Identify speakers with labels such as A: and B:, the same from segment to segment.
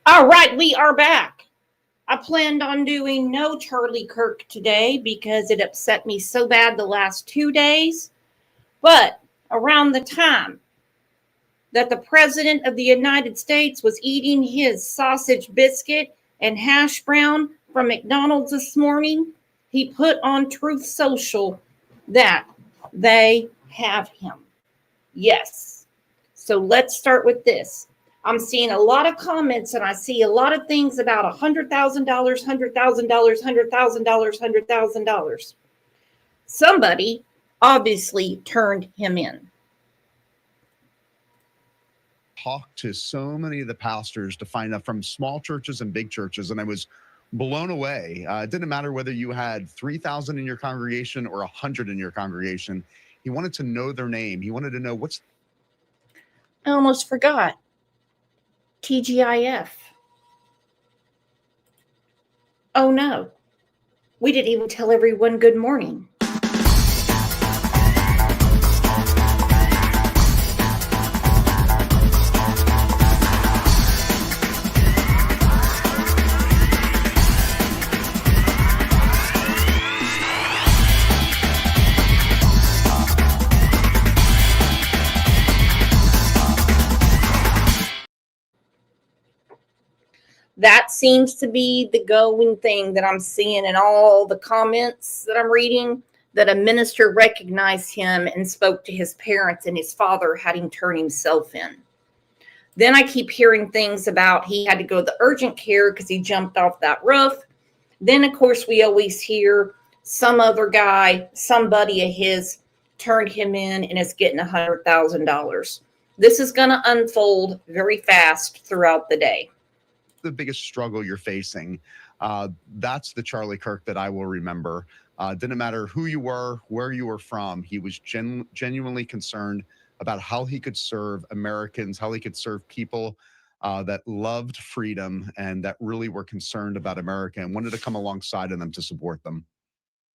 A: All right, we are back. I planned on doing no Charlie Kirk today because it upset me so bad the last 2 days. But around the time that the President of the United States was eating his sausage biscuit and hash brown from McDonald's this morning, he put on Truth Social that they have him. Yes. So let's start with this. I'm seeing a lot of comments and I see a lot of things about $100,000, $100,000, $100,000, $100,000. Somebody obviously turned him in.
B: Talked to so many of the pastors to find out from small churches and big churches, and I was blown away. It didn't matter whether you had 3,000 in your congregation or 100 in your congregation. He wanted to know their name. He wanted to know what's...
A: I almost forgot. TGIF. Oh no, we didn't even tell everyone good morning. That seems to be the going thing that I'm seeing in all the comments that I'm reading, that a minister recognized him and spoke to his parents and his father had him turn himself in. Then I keep hearing things about he had to go to the urgent care because he jumped off that roof. Then, of course, we always hear some other guy, somebody of his, turned him in and is getting $100,000. This is going to unfold very fast throughout the day.
B: The biggest struggle you're facing? That's the Charlie Kirk that I will remember. Didn't matter who you were, where you were from. He was genuinely concerned about how he could serve Americans, how he could serve people that loved freedom and that really were concerned about America and wanted to come alongside of them to support them.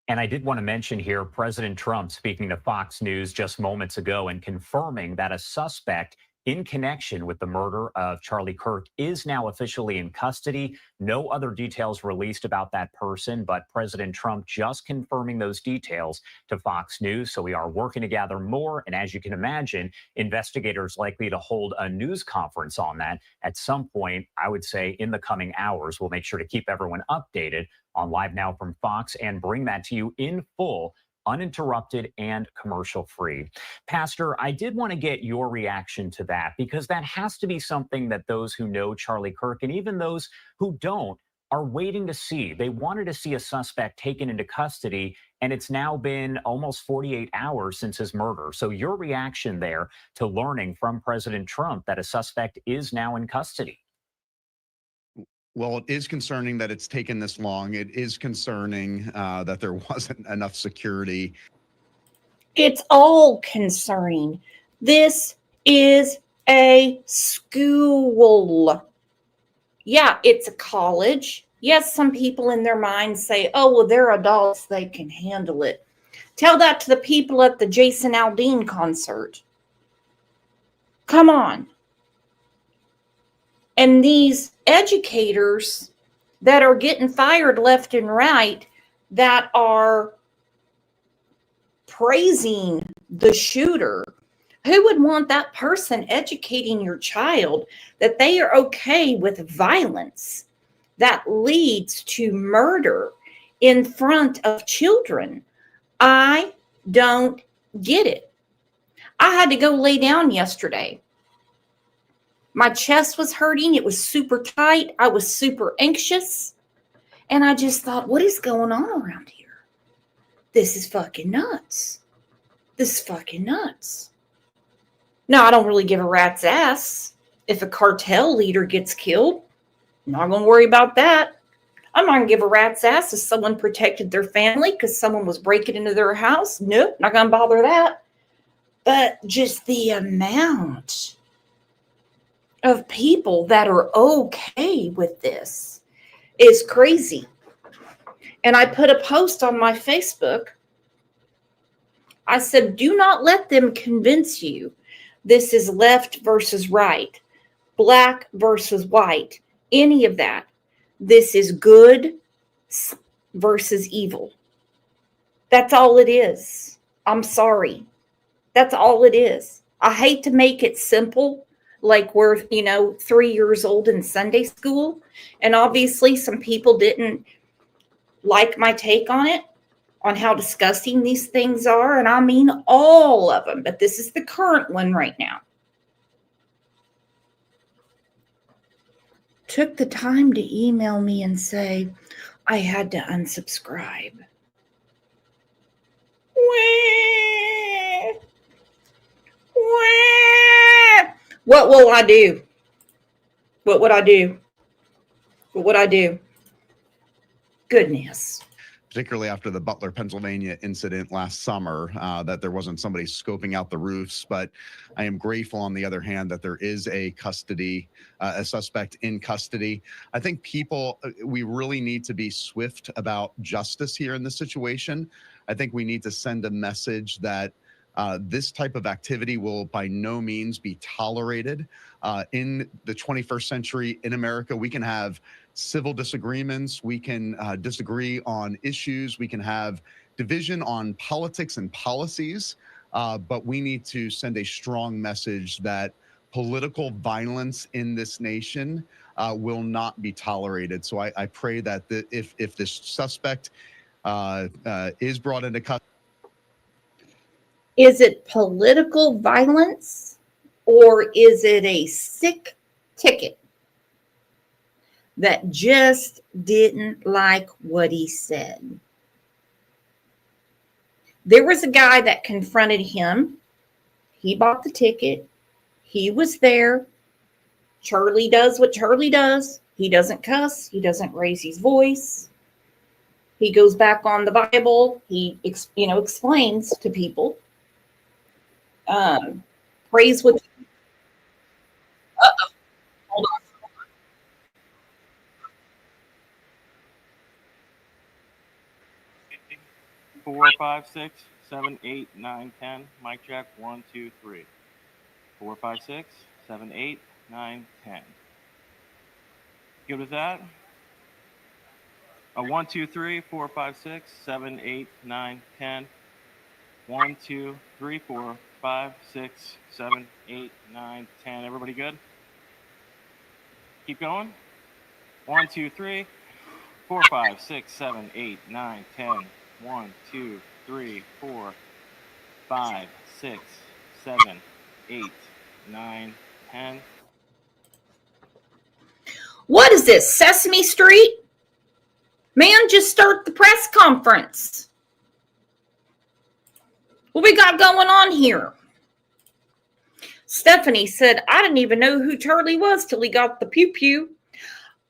C: And I did want to mention here, President Trump speaking to Fox News just moments ago and confirming that a suspect in connection with the murder of Charlie Kirk is now officially in custody. No other details released about that person, but President Trump just confirming those details to Fox News. So we are working to gather more. And as you can imagine, investigators likely to hold a news conference on that at some point, I would say in the coming hours. We'll make sure to keep everyone updated on Live Now from Fox and bring that to you in full, uninterrupted and commercial free. Pastor, I did want to get your reaction to that, because that has to be something that those who know Charlie Kirk and even those who don't are waiting to see. They wanted to see a suspect taken into custody, and it's now been almost 48 hours since his murder. So your reaction there to learning from President Trump that a suspect is now in custody?
B: Well, it is concerning that it's taken this long. It is concerning that there wasn't enough security.
A: It's all concerning. This is a school. Yeah, it's a college. Yes, some people in their minds say, oh, well, they're adults, they can handle it. Tell that to the people at the Jason Aldean concert. Come on. And these educators that are getting fired left and right, that are praising the shooter, who would want that person educating your child that they are okay with violence that leads to murder in front of children? I don't get it. I had to go lay down yesterday. My chest was hurting. It was super tight. I was super anxious. And I just thought, what is going on around here? This is fucking nuts. This is fucking nuts. Now, I don't really give a rat's ass if a cartel leader gets killed. I'm not going to worry about that. I'm not going to give a rat's ass if someone protected their family because someone was breaking into their house. Nope, not going to bother that. But just the amount of people that are okay with this is crazy. And I put a post on my Facebook. I said, do not let them convince you this is left versus right, black versus white. any of that. This is good versus evil. That's all it is. I'm sorry. That's all it is. I hate to make it simple, like we're, 3 years old in Sunday school. And obviously, some people didn't like my take on it, on how disgusting these things are. And I mean all of them, but this is the current one right now. Took the time to email me and say, I had to unsubscribe. What will I do? What would I do? What would I do? Goodness.
B: Particularly after the Butler, Pennsylvania incident last summer, that there wasn't somebody scoping out the roofs. But I am grateful, on the other hand, that there is a suspect in custody. I think we really need to be swift about justice here in this situation. I think we need to send a message that this type of activity will by no means be tolerated. In the 21st century in America, we can have civil disagreements, we can disagree on issues, we can have division on politics and policies, but we need to send a strong message that political violence in this nation will not be tolerated. So I pray that if this suspect is brought into custody.
A: Is it political violence, or is it a sick ticket that just didn't like what he said? There was a guy that confronted him. He bought the ticket. He was there. Charlie does what Charlie does. He doesn't cuss. He doesn't raise his voice. He goes back on the Bible. He, explains to people. Praise with. Hold on.
D: 4, 5, 6, 7, 8, 9, 10. Mic check. 1, 2, 3. 4, 5, 6, 7, 8, 9, 10. Good with that? 1, 2, 3, 4, 5, 6, 7, 8, 9, 10. 1, 2, 3, 4, 5, 6, 7, 8, 9, 10. Everybody good? Keep going. 1, 2, 3, 4, 5, 6, 7, 8, 9, 10. 1, 2, 3, 4, 5, 6, 7, 8, 9, 10.
A: What is this, Sesame Street? Man, just start the press conference. What we got going on here? Stephanie said, I didn't even know who Charlie was till he got the pew-pew.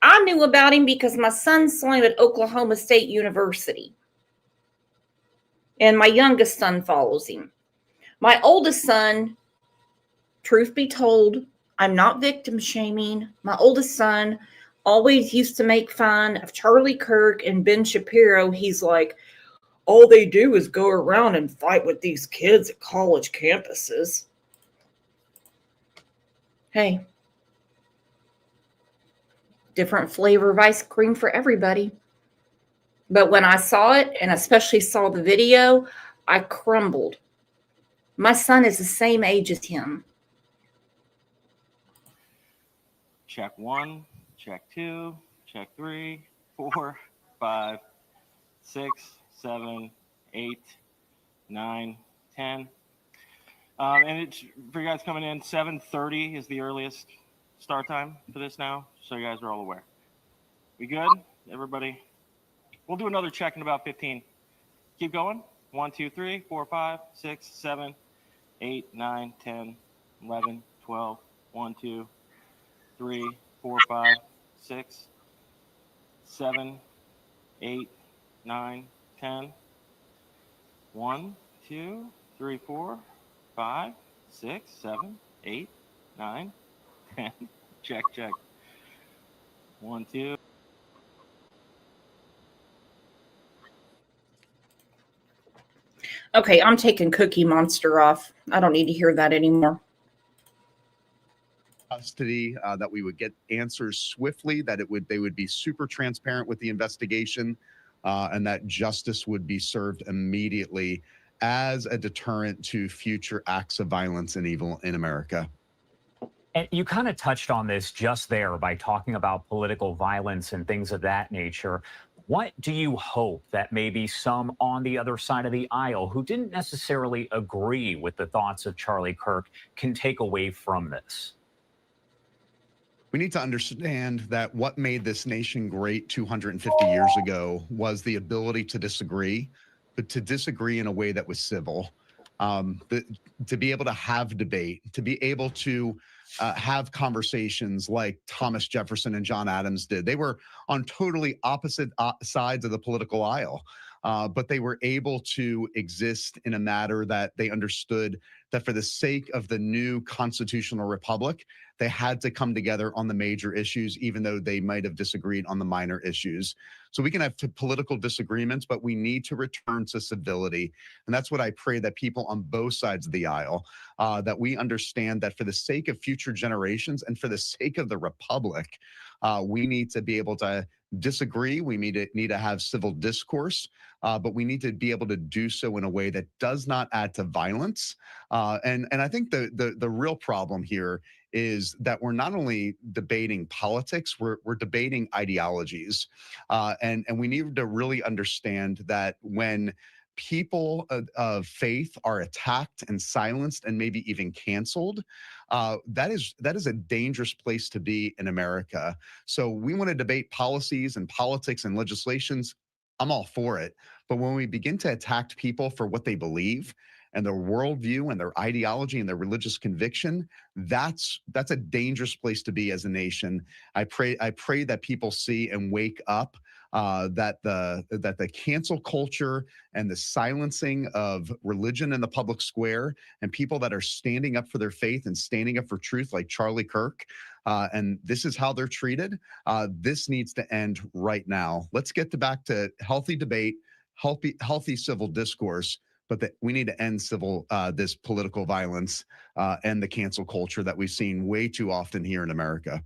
A: I knew about him because my son saw him at Oklahoma State University. And my youngest son follows him. My oldest son, truth be told, I'm not victim shaming. My oldest son always used to make fun of Charlie Kirk and Ben Shapiro. He's like, all they do is go around and fight with these kids at college campuses. Hey, different flavor of ice cream for everybody. But when I saw it, and especially saw the video, I crumbled. My son is the same age as him.
D: Check 1, check 2, check 3, 4, 5, 6, 7, 8, 9, 10. And it's for you guys coming in, 7:30 is the earliest start time for this now, so you guys are all aware. We good? Everybody? We'll do another check in about 15. Keep going. 1, 2, 3, 4, 5, 6, 7, 8, 9, 10, 11, 12, 1, 2, 3, 4, 5, 6, 7, 8, 9, 10. 1, 2, 3, 4, 5, 6, 7, 8, 9, 10. Check, check. 1, 2.
A: Okay, I'm taking Cookie Monster off. I don't need to hear that anymore.
B: custody, that we would get answers swiftly, that they would be super transparent with the investigation, and that justice would be served immediately as a deterrent to future acts of violence and evil in America.
C: And you kind of touched on this just there by talking about political violence and things of that nature. What do you hope that maybe some on the other side of the aisle who didn't necessarily agree with the thoughts of Charlie Kirk can take away from this?
B: We need to understand that what made this nation great 250 years ago was the ability to disagree, but to disagree in a way that was civil. To be able to have debate, to be able to have conversations like Thomas Jefferson and John Adams did. They were on totally opposite sides of the political aisle, but they were able to exist in a manner that they understood that for the sake of the new constitutional republic, they had to come together on the major issues, even though they might have disagreed on the minor issues. So we can have political disagreements, but we need to return to civility. And that's what I pray that people on both sides of the aisle, that we understand that for the sake of future generations and for the sake of the republic, we need to be able to disagree. We need to have civil discourse, but we need to be able to do so in a way that does not add to violence. And I think the real problem here is that we're not only debating politics, we're debating ideologies. And we need to really understand that when people of faith are attacked and silenced and maybe even canceled, that is a dangerous place to be in America. So we want to debate policies and politics and legislations. I'm all for it. But when we begin to attack people for what they believe and their worldview and their ideology and their religious conviction, that's a dangerous place to be as a nation. I pray that people see and wake up, that the cancel culture and the silencing of religion in the public square and people that are standing up for their faith and standing up for truth, like Charlie Kirk, and this is how they're treated. This needs to end right now. Let's get back to healthy debate, healthy civil discourse, but that we need to end this political violence and the cancel culture that we've seen way too often here in America.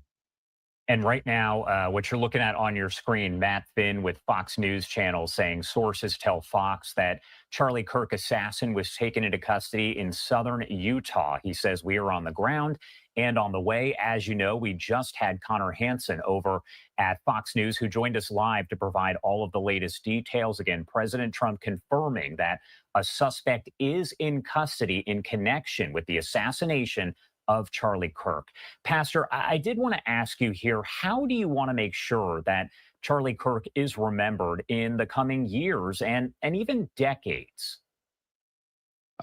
C: And right now, what you're looking at on your screen, Matt Finn with Fox News Channel saying sources tell Fox that Charlie Kirk assassin was taken into custody in southern Utah. He says we are on the ground and on the way. As you know, we just had Connor Hansen over at Fox News who joined us live to provide all of the latest details. Again, President Trump confirming that a suspect is in custody in connection with the assassination of Charlie Kirk. Pastor, I did want to ask you here, how do you want to make sure that Charlie Kirk is remembered in the coming years and even decades?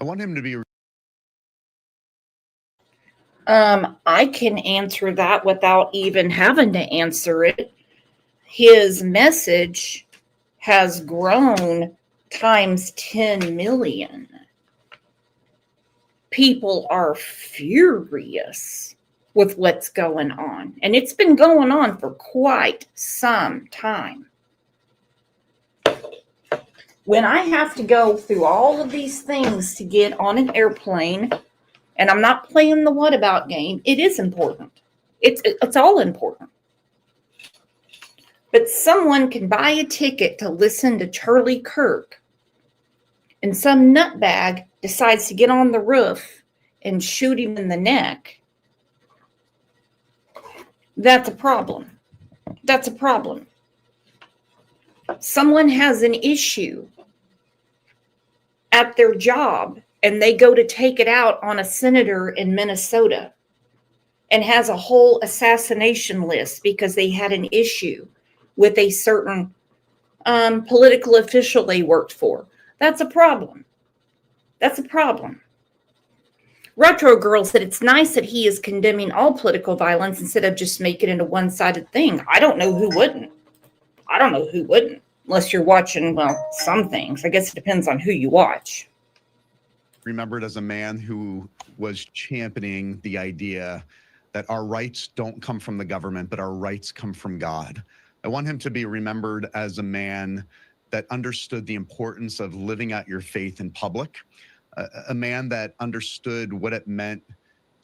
B: I want him to be.
A: I can answer that without even having to answer it. His message has grown times 10 million. People are furious with what's going on. And it's been going on for quite some time. When I have to go through all of these things to get on an airplane, and I'm not playing the what about game, it is important. It's all important. But someone can buy a ticket to listen to Charlie Kirk, and some nutbag decides to get on the roof and shoot him in the neck. That's a problem. That's a problem. Someone has an issue at their job and they go to take it out on a senator in Minnesota and has a whole assassination list because they had an issue with a certain political official they worked for. That's a problem. That's a problem. Retro Girl said it's nice that he is condemning all political violence instead of just making it a one-sided thing. I don't know who wouldn't. I don't know who wouldn't. Unless you're watching, well, some things. I guess it depends on who you watch.
B: Remembered as a man who was championing the idea that our rights don't come from the government, but our rights come from God. I want him to be remembered as a man that understood the importance of living out your faith in public, a man that understood what it meant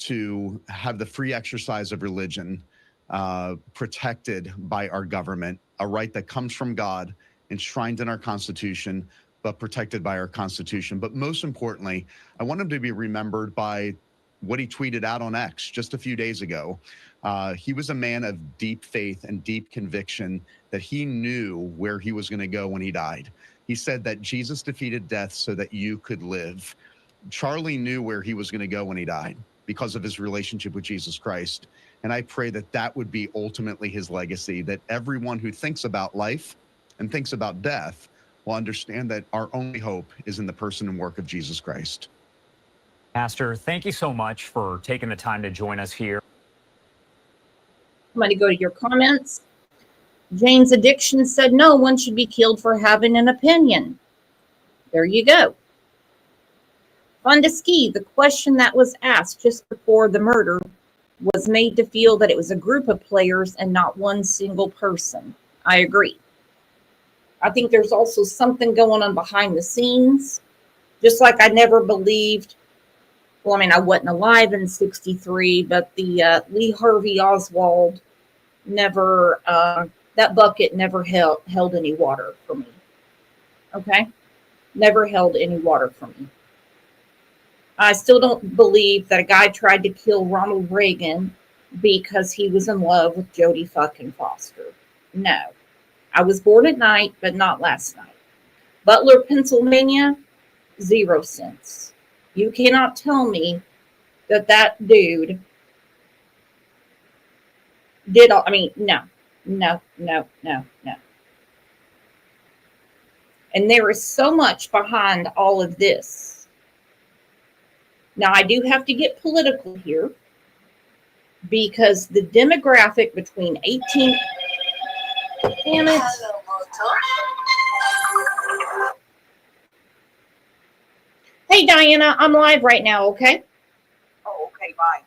B: to have the free exercise of religion protected by our government, a right that comes from God, enshrined in our Constitution, but protected by our Constitution. But most importantly, I want him to be remembered by what he tweeted out on X just a few days ago. He was a man of deep faith and deep conviction that he knew where he was going to go when he died. He said that Jesus defeated death so that you could live. Charlie knew where he was going to go when he died because of his relationship with Jesus Christ. And I pray that that would be ultimately his legacy, that everyone who thinks about life and thinks about death will understand that our only hope is in the person and work of Jesus Christ.
C: Pastor, thank you so much for taking the time to join us here.
A: I'm going to go to your comments. Jane's Addiction said no one should be killed for having an opinion. There you go. Fun to Ski, the question that was asked just before the murder was made to feel that it was a group of players and not one single person. I agree. I think there's also something going on behind the scenes. Just like I never believed, well, I mean, I wasn't alive in 63, but the Lee Harvey Oswald never, that bucket never held any water for me. Okay? Never held any water for me. I still don't believe that a guy tried to kill Ronald Reagan because he was in love with Jodie fucking Foster. No. I was born at night, but not last night. Butler, Pennsylvania, 0 cents. You cannot tell me that that dude did all, I mean, no. And there is so much behind all of this. Now, I do have to get political here because the demographic between 18... Damn it. Hey, Diana, I'm live right now, okay?
E: Oh, okay, bye.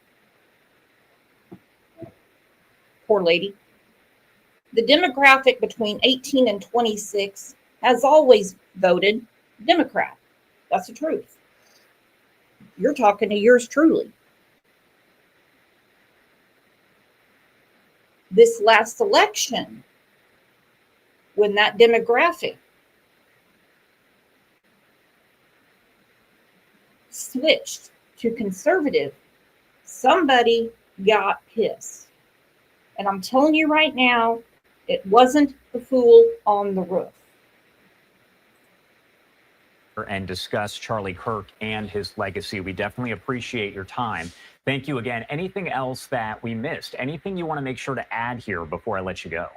A: Poor lady. The demographic between 18 and 26 has always voted Democrat. That's the truth. You're talking to yours truly. This last election, when that demographic switched to conservative, somebody got pissed. And I'm telling you right now, it wasn't the fool on the roof.
C: And discuss Charlie Kirk and his legacy. We definitely appreciate your time. Thank you again. Anything else that we missed? Anything you want to make sure to add here before I let you go?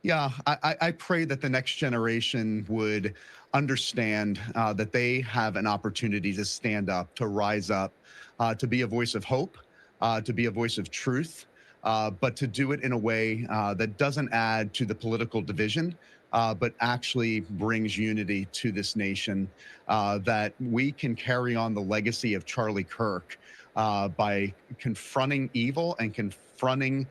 B: Yeah, I pray that the next generation would understand that they have an opportunity to stand up, to rise up, to be a voice of hope, to be a voice of truth, but to do it in a way that doesn't add to the political division, but actually brings unity to this nation, that we can carry on the legacy of Charlie Kirk by confronting evil and confronting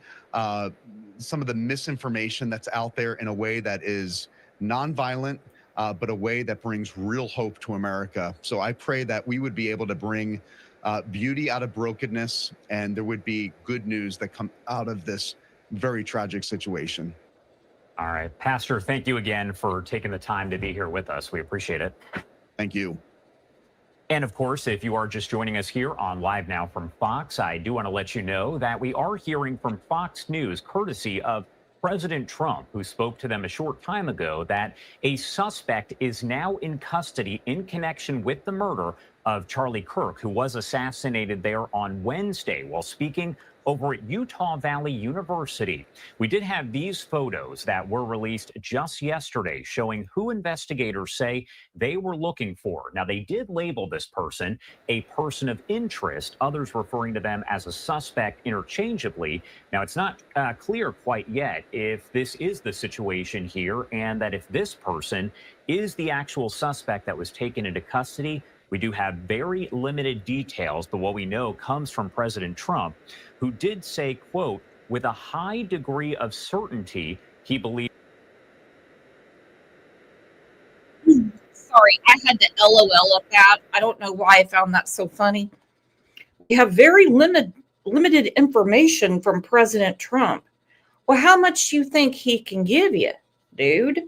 B: some of the misinformation that's out there in a way that is nonviolent, but a way that brings real hope to America. So I pray that we would be able to bring beauty out of brokenness, and there would be good news that come out of this very tragic situation.
C: All right, Pastor, thank you again for taking the time to be here with us. We appreciate it.
B: Thank you.
C: And of course, if you are just joining us here on Live Now from Fox, I do want to let you know that we are hearing from Fox News, courtesy of President Trump, who spoke to them a short time ago, that a suspect is now in custody in connection with the murder of Charlie Kirk, who was assassinated there on Wednesday while speaking over at Utah Valley University. We did have these photos that were released just yesterday showing who investigators say they were looking for. Now, they did label this person a person of interest, others referring to them as a suspect interchangeably. Now, it's not clear quite yet if this is the situation here and that if this person is the actual suspect that was taken into custody. We do have very limited details, but what we know comes from President Trump, who did say, quote, with a high degree of certainty, he believes.
A: Sorry, I had to LOL at that. I don't know why I found that so funny. You have very limited information from President Trump. Well, how much do you think he can give you, dude?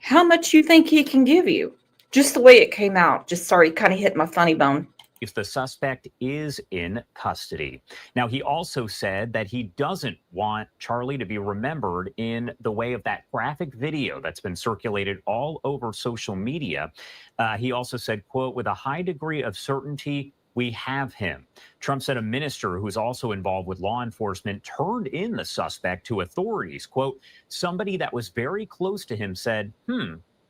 A: How much you think he can give you? Just the way it came out. Just sorry, kind of hit my funny bone.
C: If the suspect is in custody. Now, he also said that he doesn't want Charlie to be remembered in the way of that graphic video that's been circulated all over social media. He also said, quote, with a high degree of certainty, we have him. Trump said a minister who's also involved with law enforcement turned in the suspect to authorities. Quote, somebody that was very close to him said,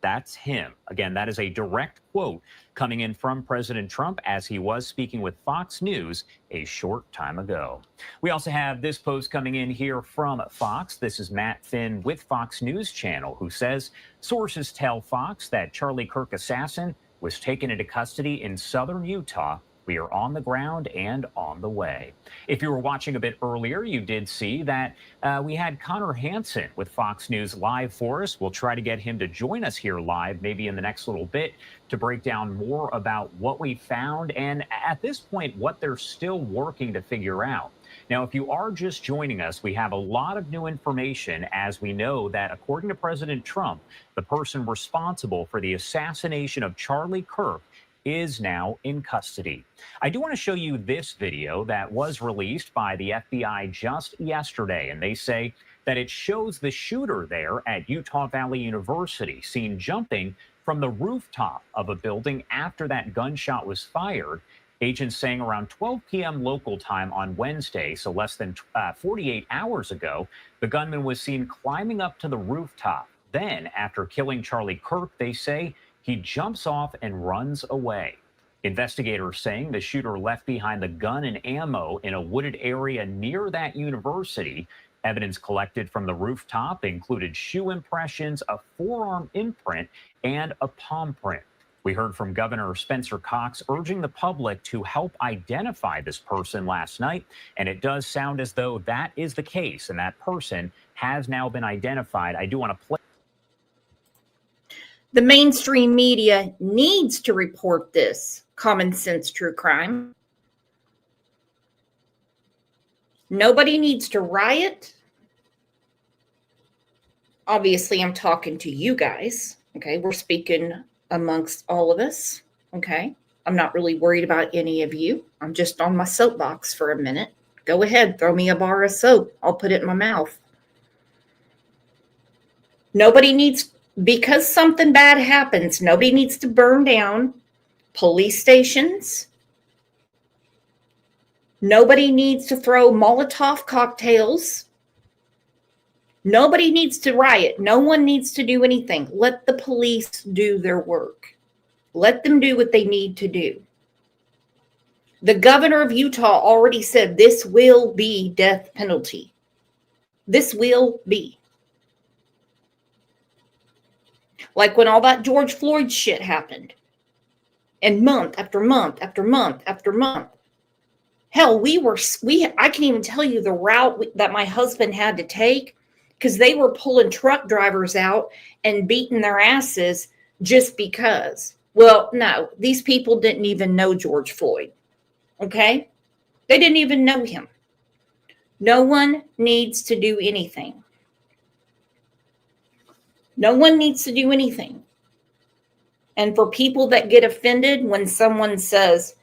C: that's him. Again, that is a direct quote coming in from President Trump as he was speaking with Fox News a short time ago. We also have this post coming in here from Fox. This is Matt Finn with Fox News Channel, who says sources tell Fox that Charlie Kirk assassin was taken into custody in southern Utah. We are on the ground and on the way. If you were watching a bit earlier, you did see that we had Connor Hansen with Fox News live for us. We'll try to get him to join us here live, maybe in the next little bit, to break down more about what we found and at this point, what they're still working to figure out. Now, if you are just joining us, we have a lot of new information as we know that according to President Trump, the person responsible for the assassination of Charlie Kirk is now in custody. I do want to show you this video that was released by the FBI just yesterday, and they say that it shows the shooter there at Utah Valley University seen jumping from the rooftop of a building after that gunshot was fired. Agents saying around 12 p.m. local time on Wednesday, so less than 48 hours ago, the gunman was seen climbing up to the rooftop. Then, after killing Charlie Kirk, they say he jumps off and runs away. Investigators saying the shooter left behind the gun and ammo in a wooded area near that university. Evidence collected from the rooftop included shoe impressions, a forearm imprint, and a palm print. We heard from Governor Spencer Cox urging the public to help identify this person last night, and it does sound as though that is the case, and that person has now been identified. I do want to play.
A: The mainstream media needs to report this common sense true crime. Nobody needs to riot. Obviously, I'm talking to you guys. Okay, we're speaking amongst all of us. Okay, I'm not really worried about any of you. I'm just on my soapbox for a minute. Go ahead, throw me a bar of soap. I'll put it in my mouth. Nobody needs, because something bad happens, nobody needs to burn down police stations. Nobody needs to throw Molotov cocktails. Nobody needs to riot. No one needs to do anything. Let the police do their work. Let them do what they need to do. The governor of Utah already said this will be death penalty. This will be. Like when all that George Floyd shit happened. And month after month after month after month. Hell, I can't even tell you the route that my husband had to take because they were pulling truck drivers out and beating their asses just because. Well, no, these people didn't even know George Floyd. Okay? They didn't even know him. No one needs to do anything. No one needs to do anything. And for people that get offended when someone says,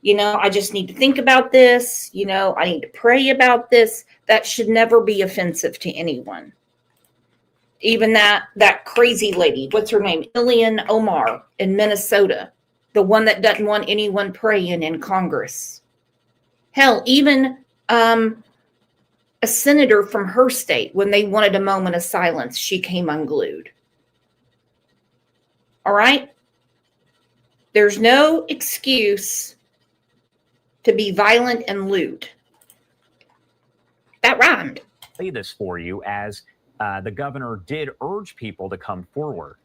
A: you know, I just need to think about this, you know, I need to pray about this, that should never be offensive to anyone. Even that crazy lady, what's her name? Ilhan Omar in Minnesota, the one that doesn't want anyone praying in Congress. Hell, even a senator from her state, when they wanted a moment of silence, she came unglued. All right? There's no excuse to be violent and lewd. That rhymed.
C: Play this for you as the governor did urge people to come forward.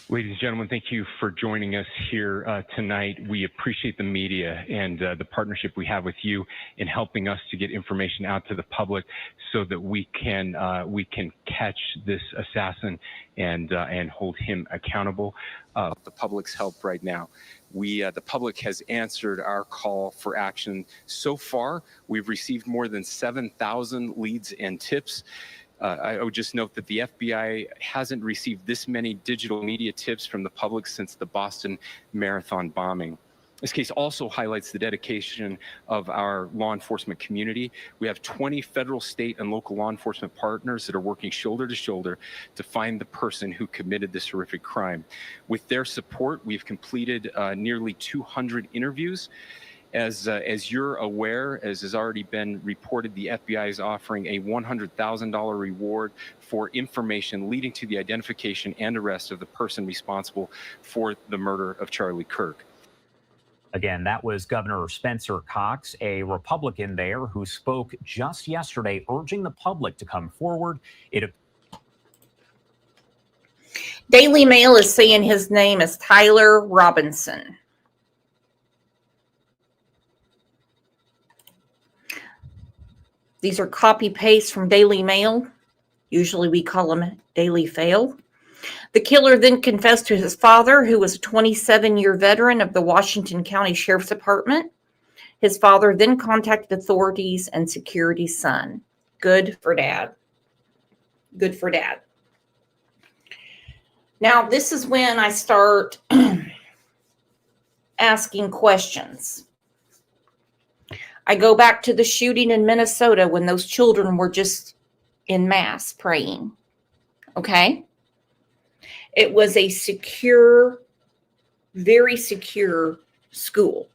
E: Ladies and gentlemen, thank you for joining us here tonight. We appreciate the media and the partnership we have with you in helping us to get information out to the public so that we can catch this assassin and hold him accountable. The public's help right now. The public has answered our call for action. So far, we've received more than 7,000 leads and tips. I would just note that the FBI hasn't received this many digital media tips from the public since the Boston Marathon bombing. This case also highlights the dedication of our law enforcement community. We have 20 federal, state, and local law enforcement partners that are working shoulder to shoulder to find the person who committed this horrific crime. With their support, we've completed nearly 200 interviews. As you're aware, as has already been reported, the FBI is offering a $100,000 reward for information leading to the identification and arrest of the person responsible for the murder of Charlie Kirk.
C: Again, that was Governor Spencer Cox, a Republican there, who spoke just yesterday, urging the public to come forward.
A: Daily Mail is saying his name is Tyler Robinson. These are copy paste from Daily Mail. Usually we call them Daily Fail. The killer then confessed to his father, who was a 27-year veteran of the Washington County Sheriff's Department. His father then contacted authorities and secured his son. Good for dad. Good for dad. Now, this is when I start asking questions. I go back to the shooting in Minnesota when those children were just en masse praying. Okay? It was a secure, very secure school.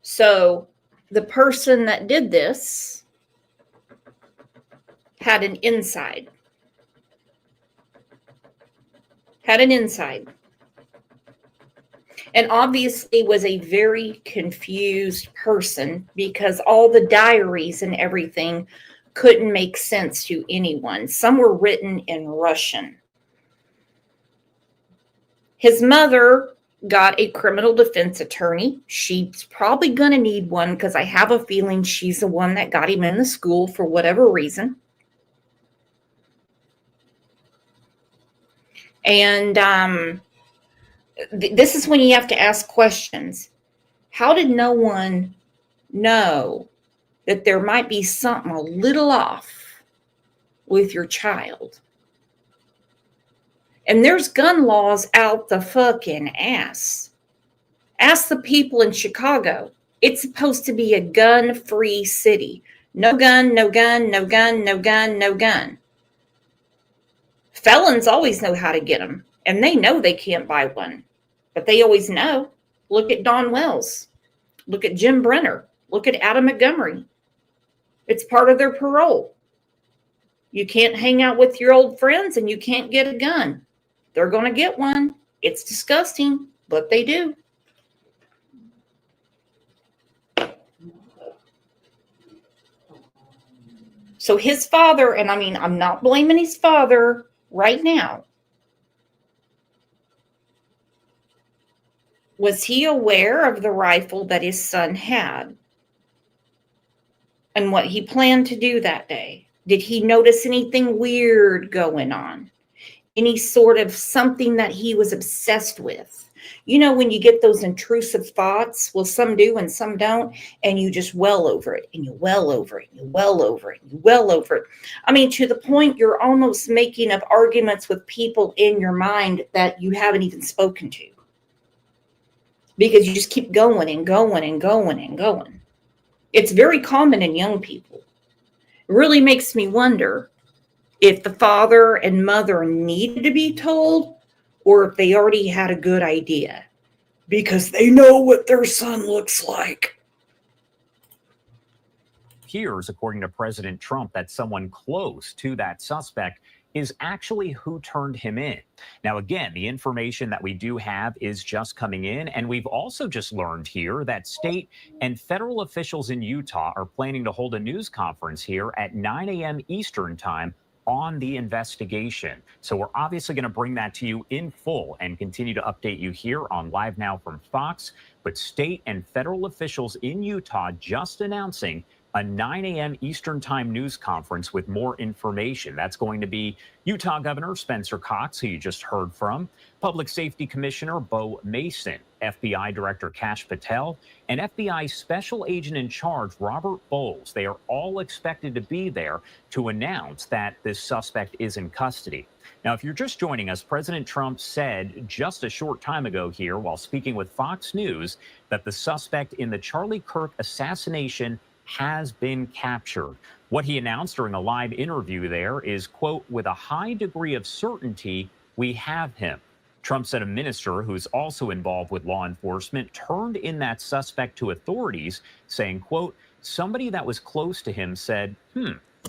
A: So the person that did this had an inside. And obviously was a very confused person because all the diaries and everything couldn't make sense to anyone. Some were written in Russian. His mother got a criminal defense attorney. She's probably going to need one because I have a feeling she's the one that got him in the school for whatever reason. And this is when you have to ask questions. How did no one know that there might be something a little off with your child? And there's gun laws out the fucking ass. Ask the people in Chicago. It's supposed to be a gun-free city. No gun, no gun, no gun, no gun, no gun. Felons always know how to get them, and they know they can't buy one. But they always know. Look at Don Wells. Look at Jim Brenner. Look at Adam Montgomery. It's part of their parole. You can't hang out with your old friends and you can't get a gun. They're going to get one. It's disgusting, but they do. So his father, and I mean, I'm not blaming his father right now. Was he aware of the rifle that his son had and what he planned to do that day? Did he notice anything weird going on? Any sort of something that he was obsessed with? You know, when you get those intrusive thoughts, well, some do and some don't, and you just well over it, and you well over it, and you well over it, and you well over it. I mean, to the point you're almost making up arguments with people in your mind that you haven't even spoken to. Because you just keep going and going and going and going. It's very common in young people. It really makes me wonder if the father and mother needed to be told or if they already had a good idea because they know what their son looks like.
C: Appears, according to President Trump, that someone close to that suspect is actually who turned him in. Now, again, the information that we do have is just coming in, and we've also just learned here that state and federal officials in Utah are planning to hold a news conference here at 9 a.m. Eastern time on the investigation. So we're obviously going to bring that to you in full and continue to update you here on Live Now from Fox. But state and federal officials in Utah just announcing a 9 a.m. Eastern Time news conference with more information. That's going to be Utah Governor Spencer Cox, who you just heard from, Public Safety Commissioner Bo Mason, FBI Director Kash Patel, and FBI Special Agent in Charge Robert Bowles. They are all expected to be there to announce that this suspect is in custody. Now, if you're just joining us, President Trump said just a short time ago here while speaking with Fox News that the suspect in the Charlie Kirk assassination has been captured. What he announced during a live interview there is, quote, with a high degree of certainty, we have him. Trump said a minister who's also involved with law enforcement turned in that suspect to authorities, saying, quote, somebody that was close to him said,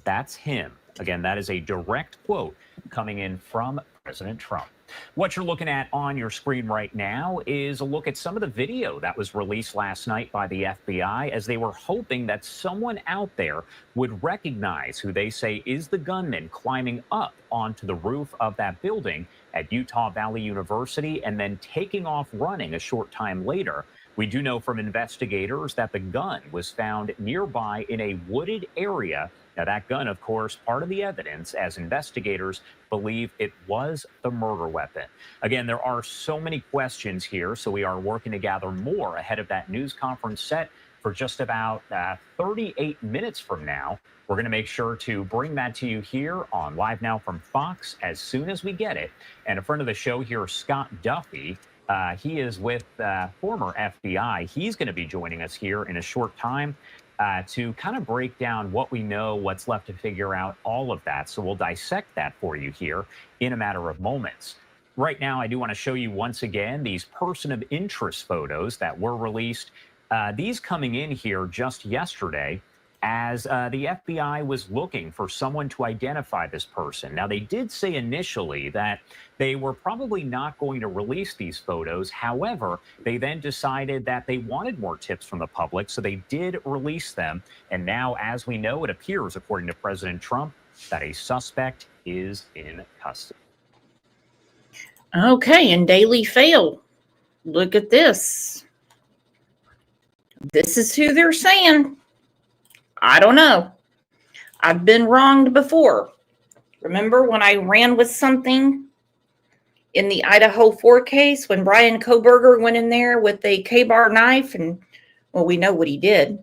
C: that's him. Again, that is a direct quote coming in from President Trump. What you're looking at on your screen right now is a look at some of the video that was released last night by the FBI as they were hoping that someone out there would recognize who they say is the gunman climbing up onto the roof of that building at Utah Valley University and then taking off running a short time later. We do know from investigators that the gun was found nearby in a wooded area. Now, that gun, of course, part of the evidence as investigators believe it was the murder weapon. Again, there are so many questions here, so we are working to gather more ahead of that news conference set for just about 38 minutes from now. We're going to make sure to bring that to you here on Live Now from Fox as soon as we get it. And a friend of the show here, Scott Duffy, he is with former FBI. He's going to be joining us here in a short time to kind of break down what we know, what's left to figure out, all of that. So we'll dissect that for you here in a matter of moments. Right now, I do want to show you once again these person of interest photos that were released. These coming in here just yesterday as the FBI was looking for someone to identify this person. Now, they did say initially that they were probably not going to release these photos. However, they then decided that they wanted more tips from the public, so they did release them. And now, as we know, it appears, according to President Trump, that a suspect is in custody.
A: Okay, and Daily Fail. Look at this. This is who they're saying. I don't know. I've been wronged before. Remember when I ran with something in the Idaho 4 case when Brian Koberger went in there with a K-bar knife and, well, we know what he did.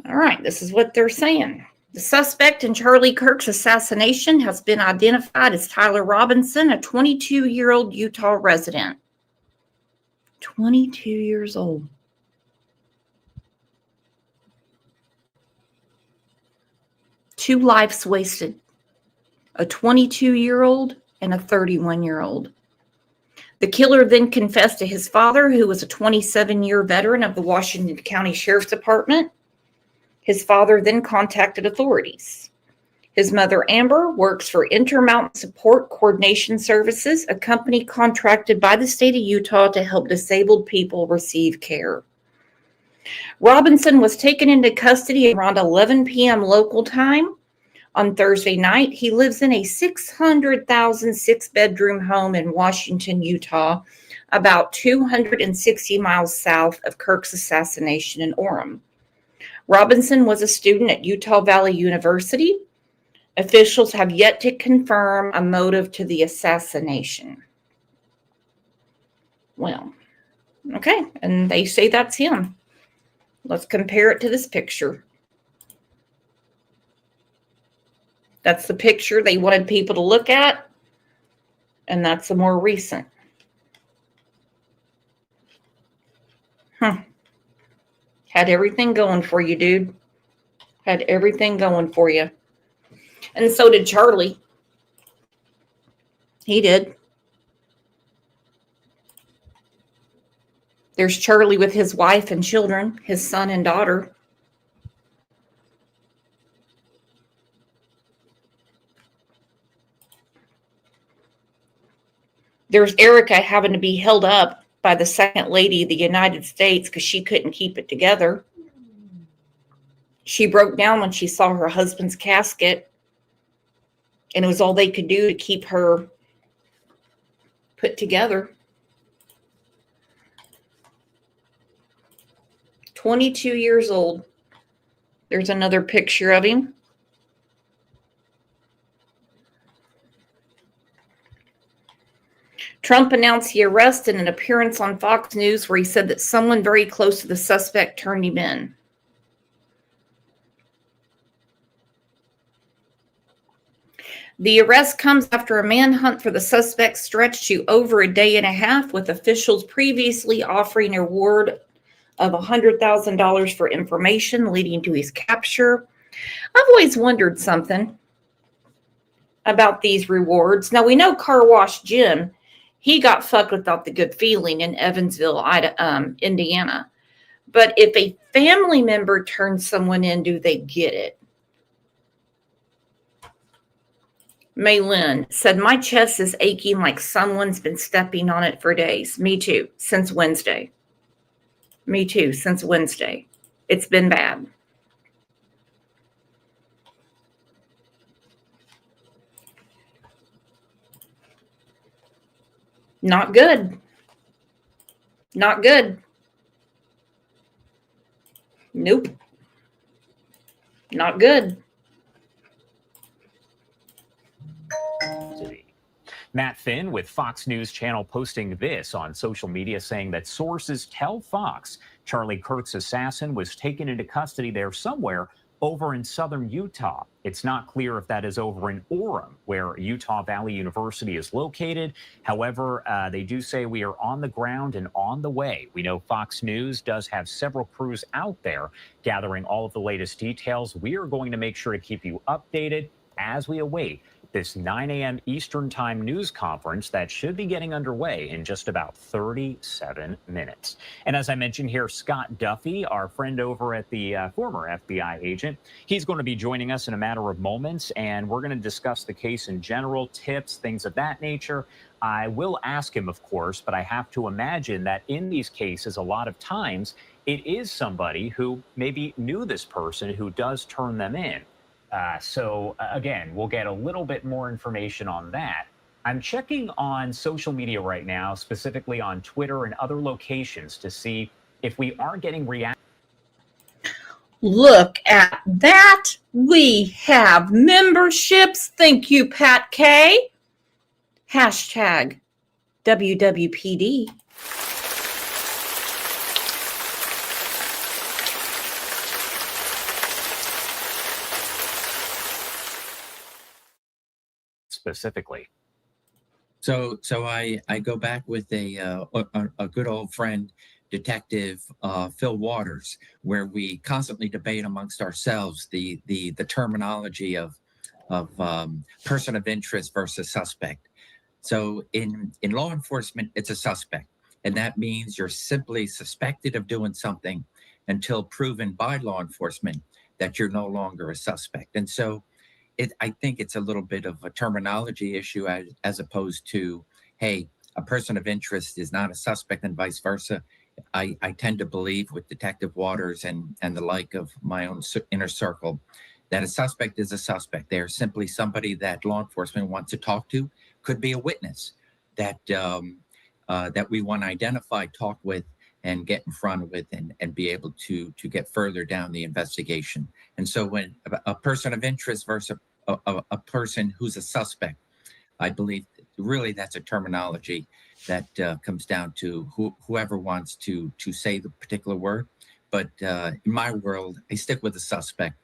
A: All right, this is what they're saying. The suspect in Charlie Kirk's assassination has been identified as Tyler Robinson, a 22-year-old Utah resident. 22 years old. Two lives wasted, a 22-year-old and a 31-year-old. The killer then confessed to his father, who was a 27-year veteran of the Washington County Sheriff's Department. His father then contacted authorities. His mother, Amber, works for Intermountain Support Coordination Services, a company contracted by the state of Utah to help disabled people receive care. Robinson was taken into custody around 11 p.m. local time on Thursday night. He lives in a 600,000 six-bedroom home in Washington, Utah, about 260 miles south of Kirk's assassination in Orem. Robinson was a student at Utah Valley University. Officials have yet to confirm a motive to the assassination. Well, okay, and they say that's him. Let's compare it to this picture. That's the picture they wanted people to look at, and that's the more recent. Had everything going for you, dude. Had everything going for you. And so did Charlie. He did. There's Charlie with his wife and children, his son and daughter. There's Erica having to be held up by the second lady of the United States because she couldn't keep it together. She broke down when she saw her husband's casket And it was all they could do to keep her put together. 22 years old. There's another picture of him. Trump announced the arrest in an appearance on Fox News where he said that someone very close to the suspect turned him in. The arrest comes after a manhunt for the suspect stretched to over a day and a half, with officials previously offering a reward of $100,000 for information leading to his capture. I've always wondered something about these rewards. Now, we know Car Wash Jim, he got fucked without the good feeling in Evansville, Indiana. But if a family member turns someone in, do they get it? Maylin said, my chest is aching like someone's been stepping on it for days. Me too, since Wednesday. Me too, since Wednesday. It's been bad. Not good. Not good. Nope. Not good.
C: Matt Finn with Fox News Channel posting this on social media, saying that sources tell Fox Charlie Kirk's assassin was taken into custody there somewhere over in southern Utah. It's not clear if that is over in Orem, where Utah Valley University is located. However, they do say we are on the ground and on the way. We know Fox News does have several crews out there gathering all of the latest details. We are going to make sure to keep you updated as we await this 9 a.m. Eastern Time news conference that should be getting underway in just about 37 minutes. And as I mentioned here, Scott Duffy, our friend over at the former FBI agent, he's going to be joining us in a matter of moments, and we're going to discuss the case in general, tips, things of that nature. I will ask him, of course, but I have to imagine that in these cases, a lot of times, it is somebody who maybe knew this person who does turn them in. So again, we'll get a little bit more information on that. I'm checking on social media right now, specifically on Twitter and other locations, to see if we are getting reactions.
A: Look at that. We have memberships. Thank you, Pat K. Hashtag WWPD.
C: Specifically.
F: So I go back with a good old friend, Detective Phil Waters, where we constantly debate amongst ourselves the terminology of person of interest versus suspect. So in law enforcement, it's a suspect, and that means you're simply suspected of doing something until proven by law enforcement that you're no longer a suspect. And so I think it's a little bit of a terminology issue as opposed to, hey, a person of interest is not a suspect and vice versa. I tend to believe with Detective Waters and the like of my own inner circle that a suspect is a suspect. They're simply somebody that law enforcement wants to talk to, could be a witness that we want to identify, talk with, and get in front with and be able to get further down the investigation. And so when a person of interest versus a person who's a suspect, I believe really that's a terminology that comes down to whoever wants to say the particular word. But in my world, I stick with the suspect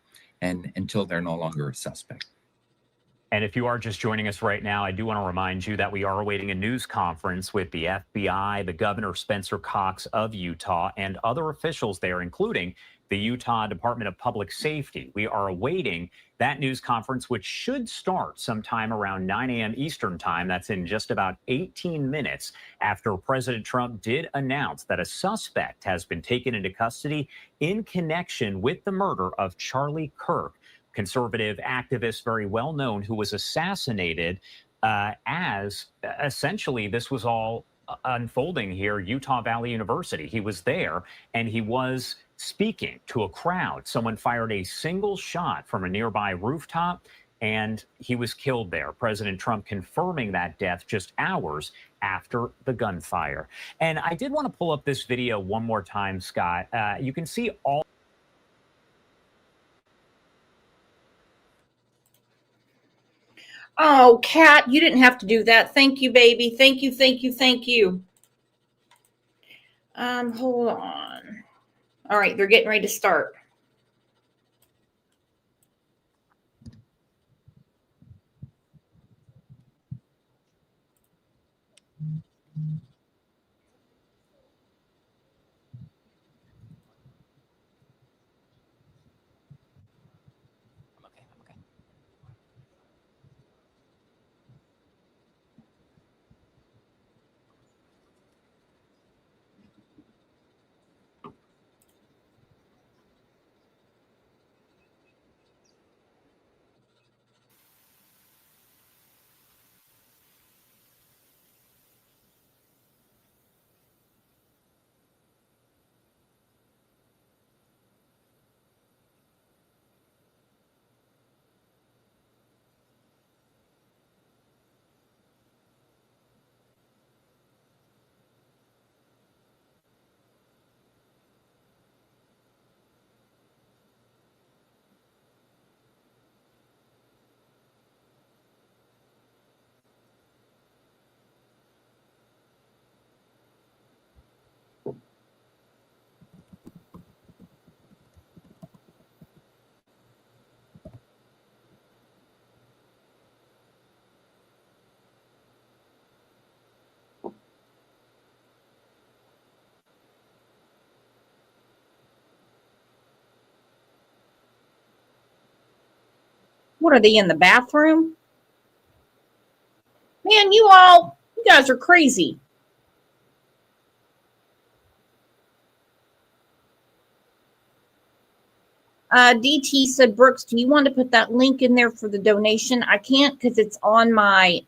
F: and until they're no longer a suspect.
C: And if you are just joining us right now, I do want to remind you that we are awaiting a news conference with the FBI, the Governor Spencer Cox of Utah, and other officials there, including the Utah Department of Public Safety. We are awaiting that news conference, which should start sometime around 9 a.m. Eastern Time. That's in just about 18 minutes after President Trump did announce that a suspect has been taken into custody in connection with the murder of Charlie Kirk, conservative activist, very well known, who was assassinated as essentially this was all unfolding here, Utah Valley University. He was there and he was speaking to a crowd. Someone fired a single shot from a nearby rooftop. and he was killed there. President Trump confirming that death just hours after the gunfire. And I did want to pull up this video one more time, Scott. You can see all.
A: Oh, Kat, you didn't have to do that. Thank you, baby. Thank you, thank you, thank you. Hold on. All right, they're getting ready to start. What are they in the bathroom? Man, you guys are crazy. DT said, Brooks, do you want to put that link in there for the donation? I can't because it's on my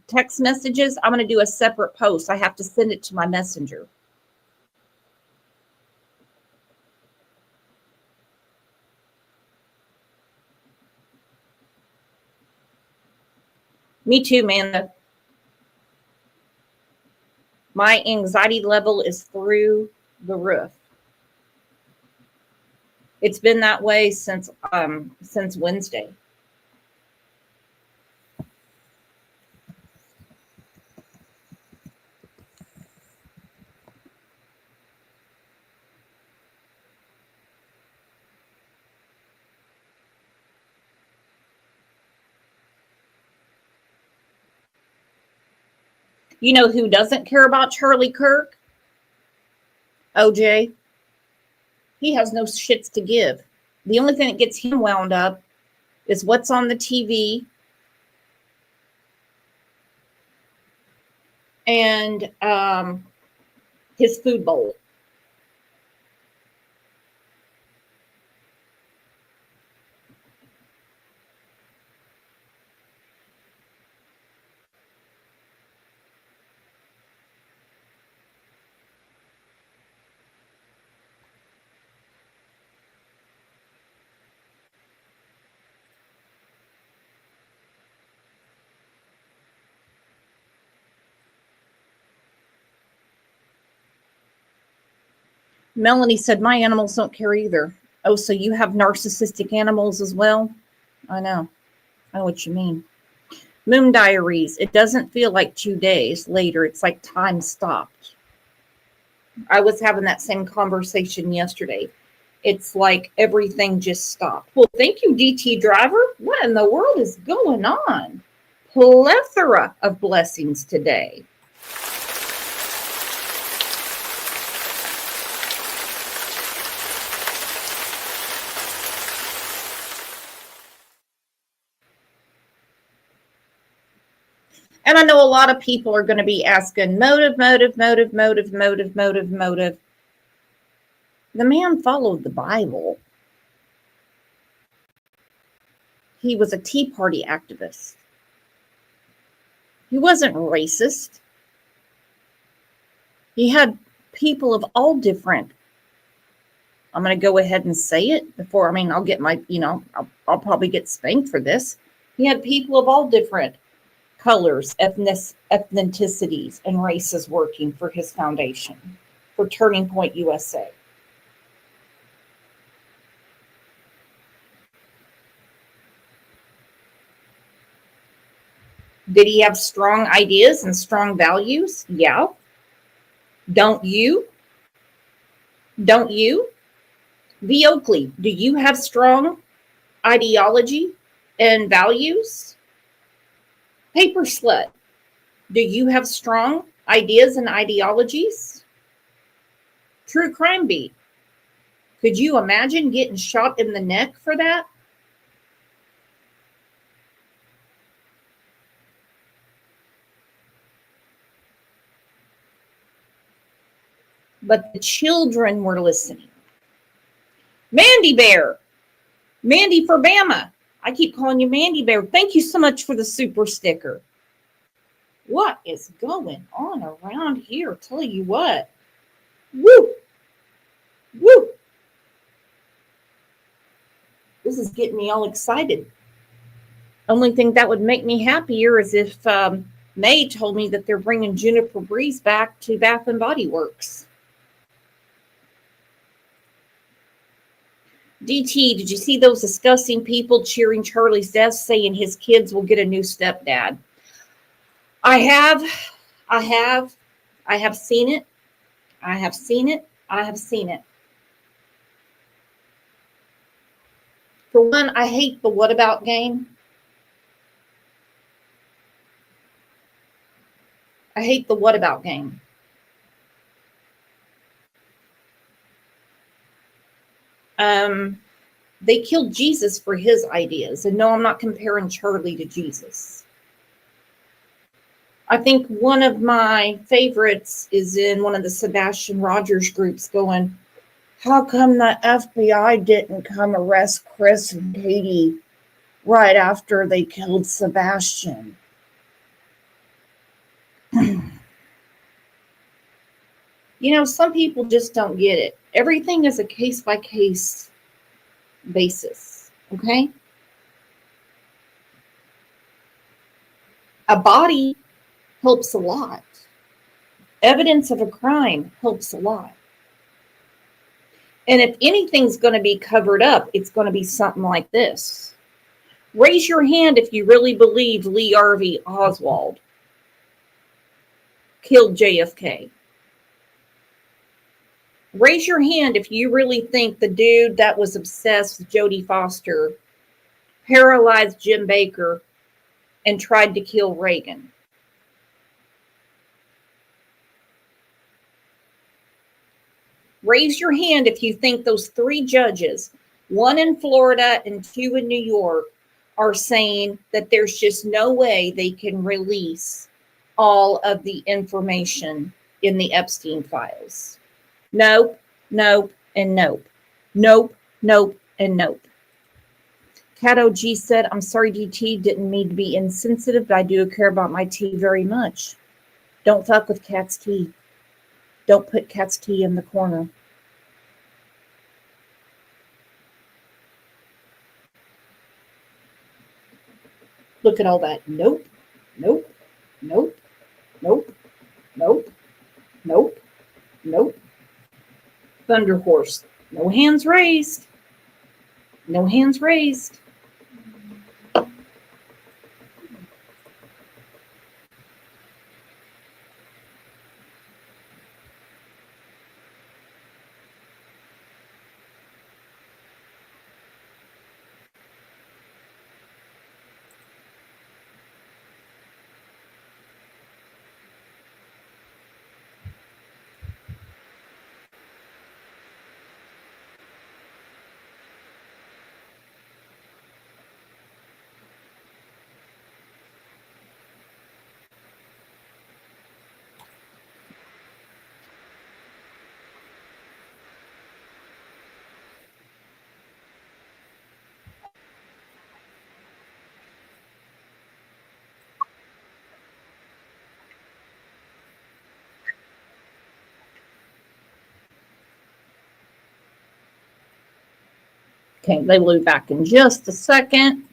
A: text messages. I'm going to do a separate post. I have to send it to my messenger. Me too, man. My anxiety level is through the roof. It's been that way since Wednesday. You know who doesn't care about Charlie Kirk? OJ. He has no shits to give. The only thing that gets him wound up is what's on the TV and his food bowl. Melanie said, my animals don't care either. Oh, so you have narcissistic animals as well? I know. I know what you mean. Moon Diaries. It doesn't feel like 2 days later. It's like time stopped. I was having that same conversation yesterday. It's like everything just stopped. Well, thank you, DT Driver. What in the world is going on? Plethora of blessings today. And I know a lot of people are going to be asking motive. The man followed the Bible. He was a Tea Party activist. He wasn't racist. He had people of all different. I'm going to go ahead and say it before, I'll get my, I'll probably get spanked for this. He had people of all different colors, ethnicities, and races working for his foundation, for Turning Point USA. Did he have strong ideas and strong values? Yeah. Don't you? Don't you? V. Oakley, do you have strong ideology and values? Paper Slut, do you have strong ideas and ideologies? True Crime Beat, could you imagine getting shot in the neck for that? But the children were listening. Mandy Bear, Mandy for Bama. I keep calling you Mandy Bear. Thank you so much for the super sticker. What is going on around here? Tell you what. Woo! Woo! This is getting me all excited. Only thing that would make me happier is if May told me that they're bringing Juniper Breeze back to Bath and Body Works. DT, did you see those disgusting people cheering Charlie's death, saying his kids will get a new stepdad? I have seen it. I have seen it. I have seen it. For one, I hate the what about game. I hate the what about game. They killed Jesus for his ideas. And no, I'm not comparing Charlie to Jesus. I think one of my favorites is in one of the Sebastian Rogers groups going, how come the FBI didn't come arrest Chris and Katie right after they killed Sebastian? You know, some people just don't get it. Everything is a case-by-case basis, okay? A body helps a lot. Evidence of a crime helps a lot. And if anything's going to be covered up, it's going to be something like this. Raise your hand if you really believe Lee Harvey Oswald killed JFK. Raise your hand if you really think the dude that was obsessed with Jodie Foster paralyzed Jim Baker and tried to kill Reagan. Raise your hand if you think those 3 judges, 1 in Florida and 2 in New York, are saying that there's just no way they can release all of the information in the Epstein files. Nope, nope, and nope. Nope, nope, and nope. Cato G said, I'm sorry, DT, didn't mean to be insensitive, but I do care about my tea very much. Don't fuck with cat's tea. Don't put cat's tea in the corner. Look at all that. Nope, nope, nope, nope, nope, nope, nope. Thunder Horse. No hands raised. No hands raised. Okay, they will be back in just a second.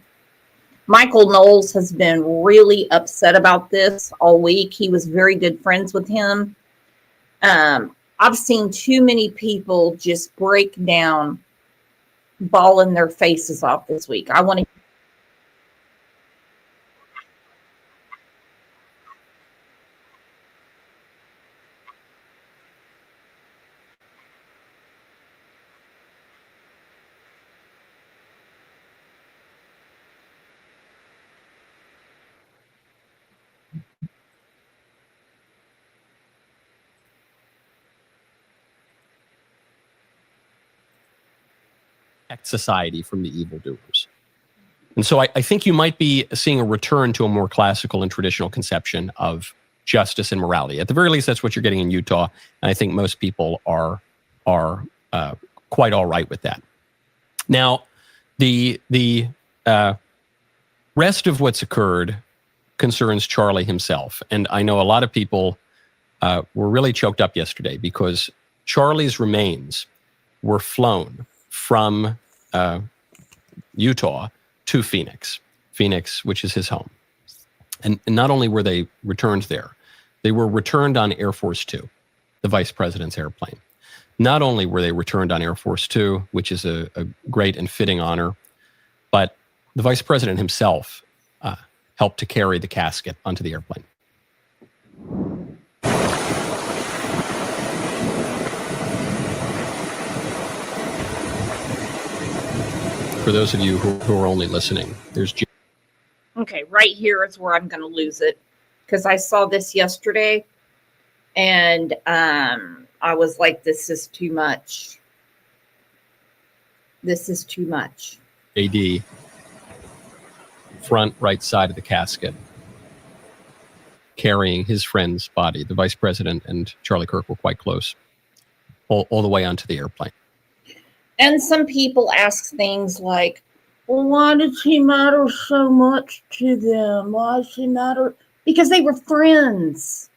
A: Michael Knowles has been really upset about this all week. He was very good friends with him. I've seen too many people just break down, bawling their faces off this week. I want to.
G: Society from the evildoers. And so I think you might be seeing a return to a more classical and traditional conception of justice and morality. At the very least, that's what you're getting in Utah. And I think most people are quite all right with that. Now, the rest of what's occurred concerns Charlie himself. And I know a lot of people were really choked up yesterday because Charlie's remains were flown from Utah to Phoenix, which is his home. And not only were they returned there, they were returned on Air Force Two, the vice president's airplane. Not only were they returned on Air Force Two, which is a great and fitting honor, but the vice president himself helped to carry the casket onto the airplane. For those of you who are only listening, there's...
A: Okay, right here is where I'm going to lose it, because I saw this yesterday, and I was like, this is too much. This is too much.
G: AD, front right side of the casket, carrying his friend's body. The vice president and Charlie Kirk were quite close, all the way onto the airplane.
A: And some people ask things like, well, why does he matter so much to them? Why does he matter? Because they were friends.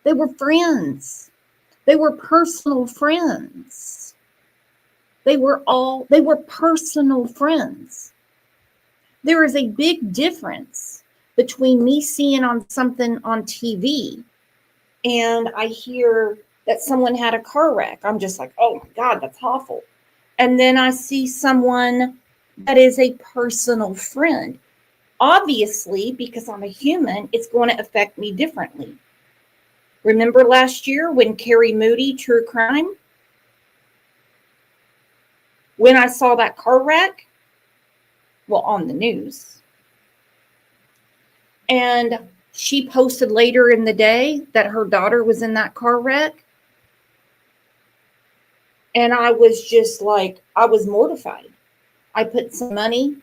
A: They were friends. They were personal friends. They were personal friends. There is a big difference between me seeing on something on TV and I hear that someone had a car wreck. I'm just like, oh my God, that's awful. And then I see someone that is a personal friend. Obviously, because I'm a human, it's going to affect me differently. Remember last year when Carrie Moody, True Crime? When I saw that car wreck, well, on the news. And she posted later in the day that her daughter was in that car wreck. And I was just like, I was mortified. I put some money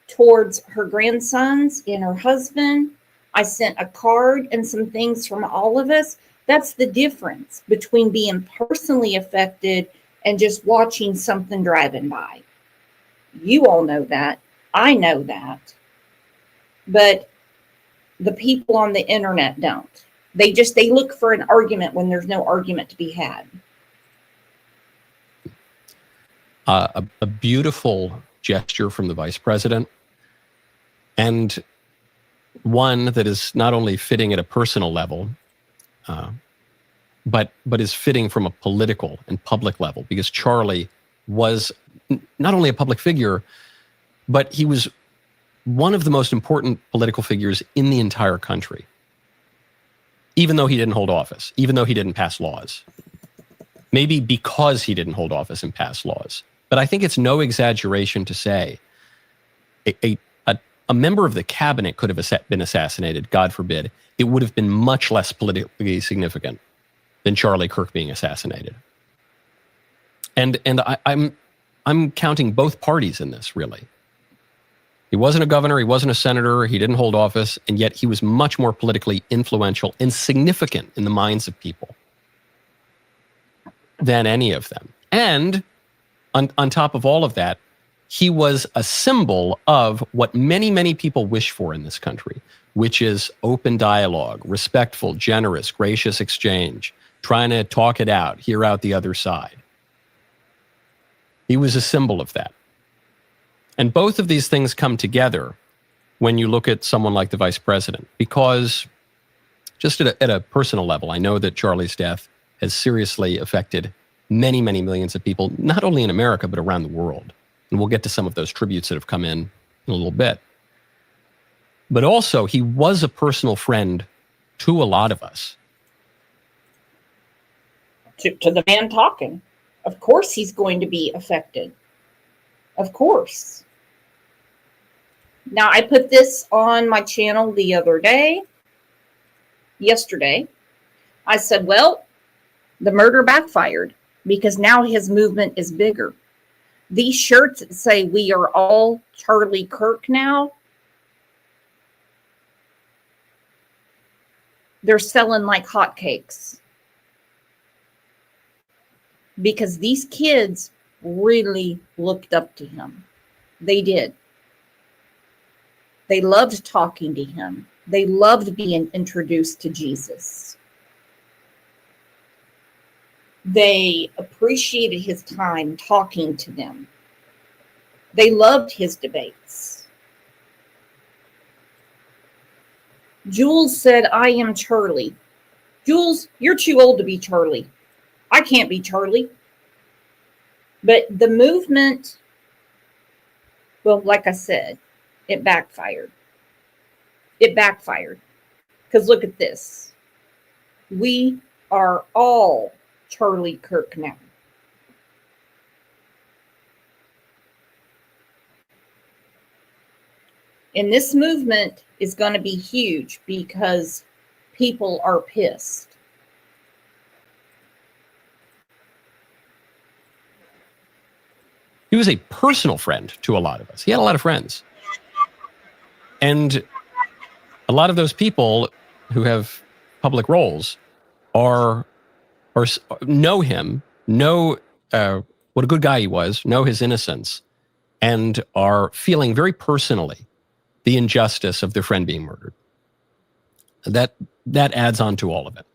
A: towards her grandsons and her husband. I sent a card and some things from all of us. That's the difference between being personally affected and just watching something driving by. You all know that. I know that. But the people on the internet don't. They look for an argument when there's no argument to be had.
G: A beautiful gesture from the vice president, and one that is not only fitting at a personal level, but is fitting from a political and public level, because Charlie was not only a public figure, but he was one of the most important political figures in the entire country, even though he didn't hold office, even though he didn't pass laws. Maybe because he didn't hold office and pass laws. But I think it's no exaggeration to say a member of the cabinet could have been assassinated, God forbid. It would have been much less politically significant than Charlie Kirk being assassinated. And I'm counting both parties in this, really. He wasn't a governor, he wasn't a senator, he didn't hold office, and yet he was much more politically influential and significant in the minds of people than any of them. And on top of all of that, he was a symbol of what many, many people wish for in this country, which is open dialogue, respectful, generous, gracious exchange, trying to talk it out, hear out the other side. He was a symbol of that. And both of these things come together when you look at someone like the vice president, because just at a personal level, I know that Charlie's death has seriously affected many, many millions of people, not only in America, but around the world. And we'll get to some of those tributes that have come in a little bit. But also, he was a personal friend to a lot of us.
A: To the man talking. Of course he's going to be affected. Of course. Now, I put this on my channel the other day, yesterday. I said, well, the murder backfired because now his movement is bigger. These shirts that say we are all Charlie Kirk now, they're selling like hotcakes. Because these kids really looked up to him. They did. They loved talking to him. They loved being introduced to Jesus. They appreciated his time talking to them. They loved his debates. Jules said, I am Charlie. Jules, you're too old to be Charlie. I can't be Charlie. But the movement, well, like I said, it backfired. It backfired. Because look at this. We are all Charlie Kirk now. And this movement is going to be huge because people are pissed.
G: He was a personal friend to a lot of us. He had a lot of friends. And a lot of those people who have public roles know him, know what a good guy he was, know his innocence, and are feeling very personally the injustice of their friend being murdered. That adds on to all of it.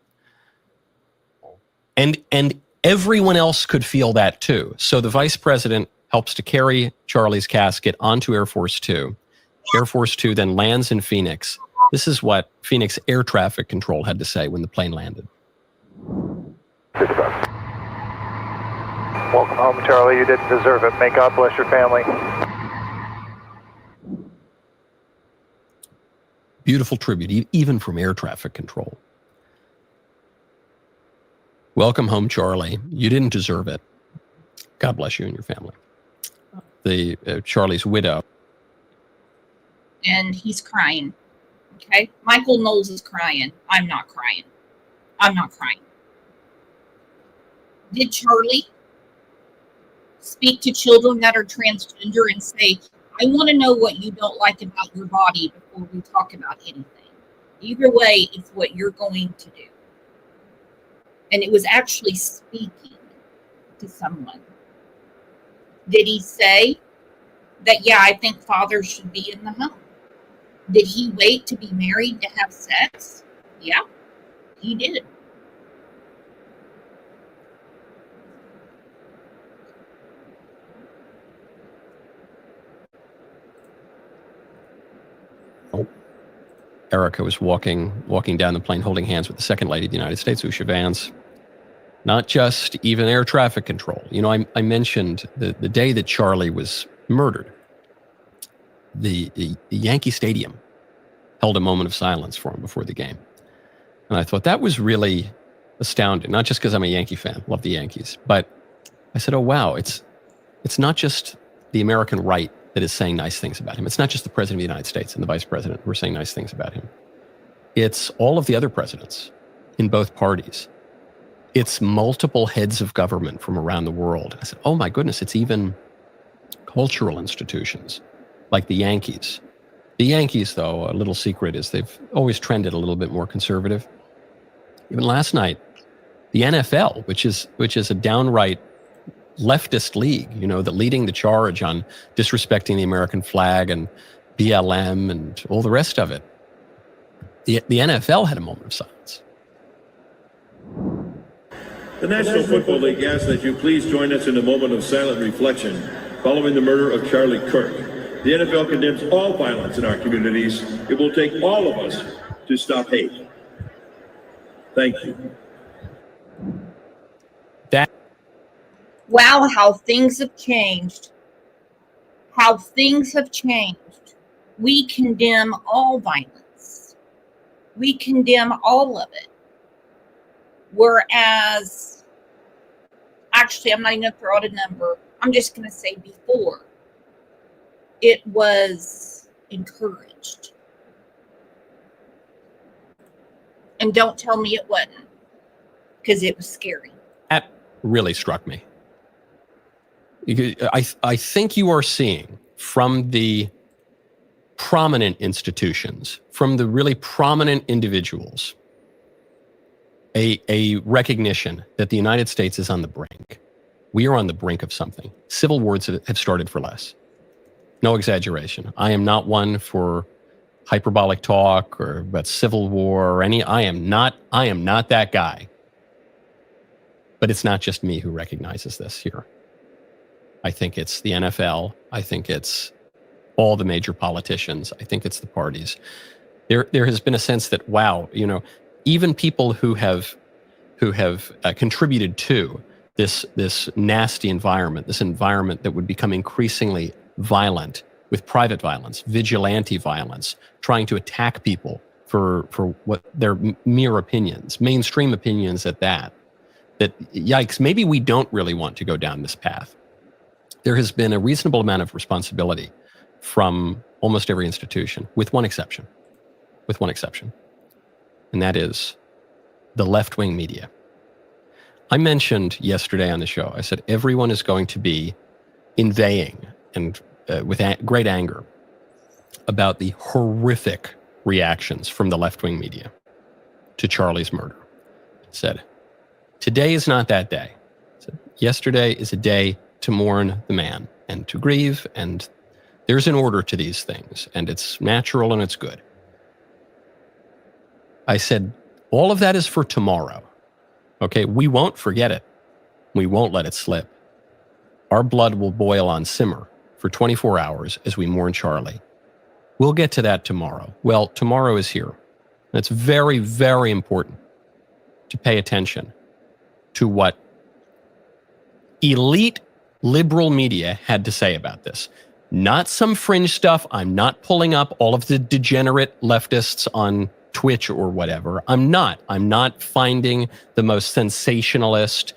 G: And everyone else could feel that too. So the vice president helps to carry Charlie's casket onto Air Force Two. Air Force Two then lands in Phoenix. This is what Phoenix Air Traffic Control had to say when the plane landed.
H: Welcome home, Charlie. You didn't deserve it. May God bless your family.
G: Beautiful tribute, even from Air Traffic Control. Welcome home, Charlie. You didn't deserve it. God bless you and your family. The Charlie's widow.
A: And he's crying. Okay? Michael Knowles is crying. I'm not crying. I'm not crying. Did Charlie speak to children that are transgender and say, I want to know what you don't like about your body before we talk about anything? Either way, it's what you're going to do. And it was actually speaking to someone. Did he say that, yeah, I think fathers should be in the home? Did he wait to be married to have sex? Yeah, he did.
G: Erica was walking down the plane holding hands with the Second Lady of the United States, Usha Vance. Not just even air traffic control. You know, I mentioned the day that Charlie was murdered, the Yankee Stadium held a moment of silence for him before the game. And I thought that was really astounding, not just because I'm a Yankee fan, love the Yankees, but I said, oh, wow, it's not just the American right that is saying nice things about him. It's not just the President of the United States and the Vice President who are saying nice things about him. It's all of the other presidents in both parties. It's multiple heads of government from around the world. I said, oh my goodness, it's even cultural institutions like the Yankees. The Yankees, though, a little secret is they've always trended a little bit more conservative. Even last night, the NFL, which is a downright leftist league, you know, that leading the charge on disrespecting the American flag and BLM and all the rest of it. The NFL had a moment of silence.
I: The National Football League asks that you please join us in a moment of silent reflection following the murder of Charlie Kirk. The NFL condemns all violence in our communities. It will take all of us to stop hate. Thank you.
A: Wow, how things have changed. How things have changed. We condemn all violence. We condemn all of it. Whereas, actually, I'm not even going to throw out a number. I'm just going to say before, it was encouraged. And don't tell me it wasn't, because it was scary.
G: That really struck me. I think you are seeing from the prominent institutions, from the really prominent individuals, a recognition that the United States is on the brink. We are on the brink of something. Civil wars have started for less. No exaggeration. I am not one for hyperbolic talk or about civil war or any. I am not that guy. But it's not just me who recognizes this here. I think it's the NFL. I think it's all the major politicians. I think it's the parties. There has been a sense that, wow, even people who have contributed to this nasty environment, this environment that would become increasingly violent, with private violence, vigilante violence, trying to attack people for what their mere opinions, mainstream opinions at that yikes, maybe we don't really want to go down this path. There has been a reasonable amount of responsibility from almost every institution, with one exception. And that is the left-wing media. I mentioned yesterday on the show, I said everyone is going to be inveighing and with great anger about the horrific reactions from the left-wing media to Charlie's murder. I said, today is not that day. I said, yesterday is a day to mourn the man and to grieve, and there's an order to these things, and it's natural and it's good. I said, all of that is for tomorrow. Okay, we won't forget it. We won't let it slip. Our blood will boil on simmer for 24 hours as we mourn Charlie. We'll get to that tomorrow. Well, tomorrow is here. And it's very, very important to pay attention to what elite liberal media had to say about this. Not some fringe stuff. I'm not pulling up all of the degenerate leftists on Twitch or whatever. I'm not finding the most sensationalist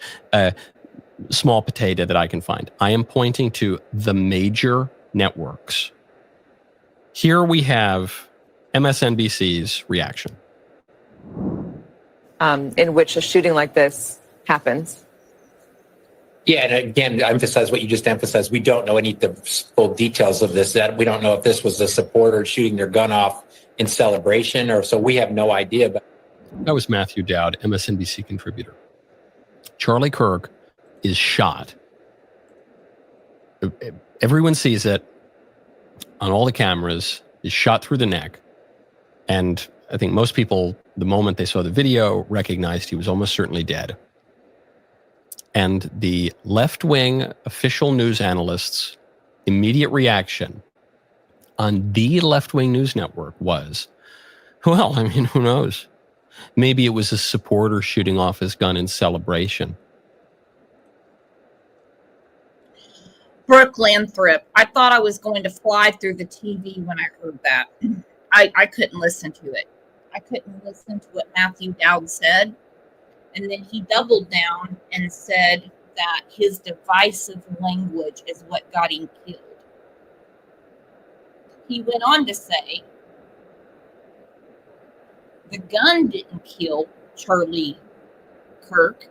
G: small potato that I can find. I am pointing to the major networks. Here we have MSNBC's reaction.
J: In which a shooting like this happens.
K: Yeah, and again, to emphasize what you just emphasized, we don't know any of the full details of this. That we don't know if this was a supporter shooting their gun off in celebration, or so we have no idea. But
G: that was Matthew Dowd, MSNBC contributor. Charlie Kirk is shot. Everyone sees it on all the cameras. He's shot through the neck. And I think most people, the moment they saw the video, recognized he was almost certainly dead. And the left-wing official news analysts' immediate reaction on the left-wing news network was, well, I mean, who knows? Maybe it was a supporter shooting off his gun in celebration.
A: Brooke Lanthrop, I thought I was going to fly through the TV when I heard that. I couldn't listen to it. I couldn't listen to what Matthew Dowd said. And then he doubled down and said that his divisive language is what got him killed. He went on to say, the gun didn't kill Charlie Kirk.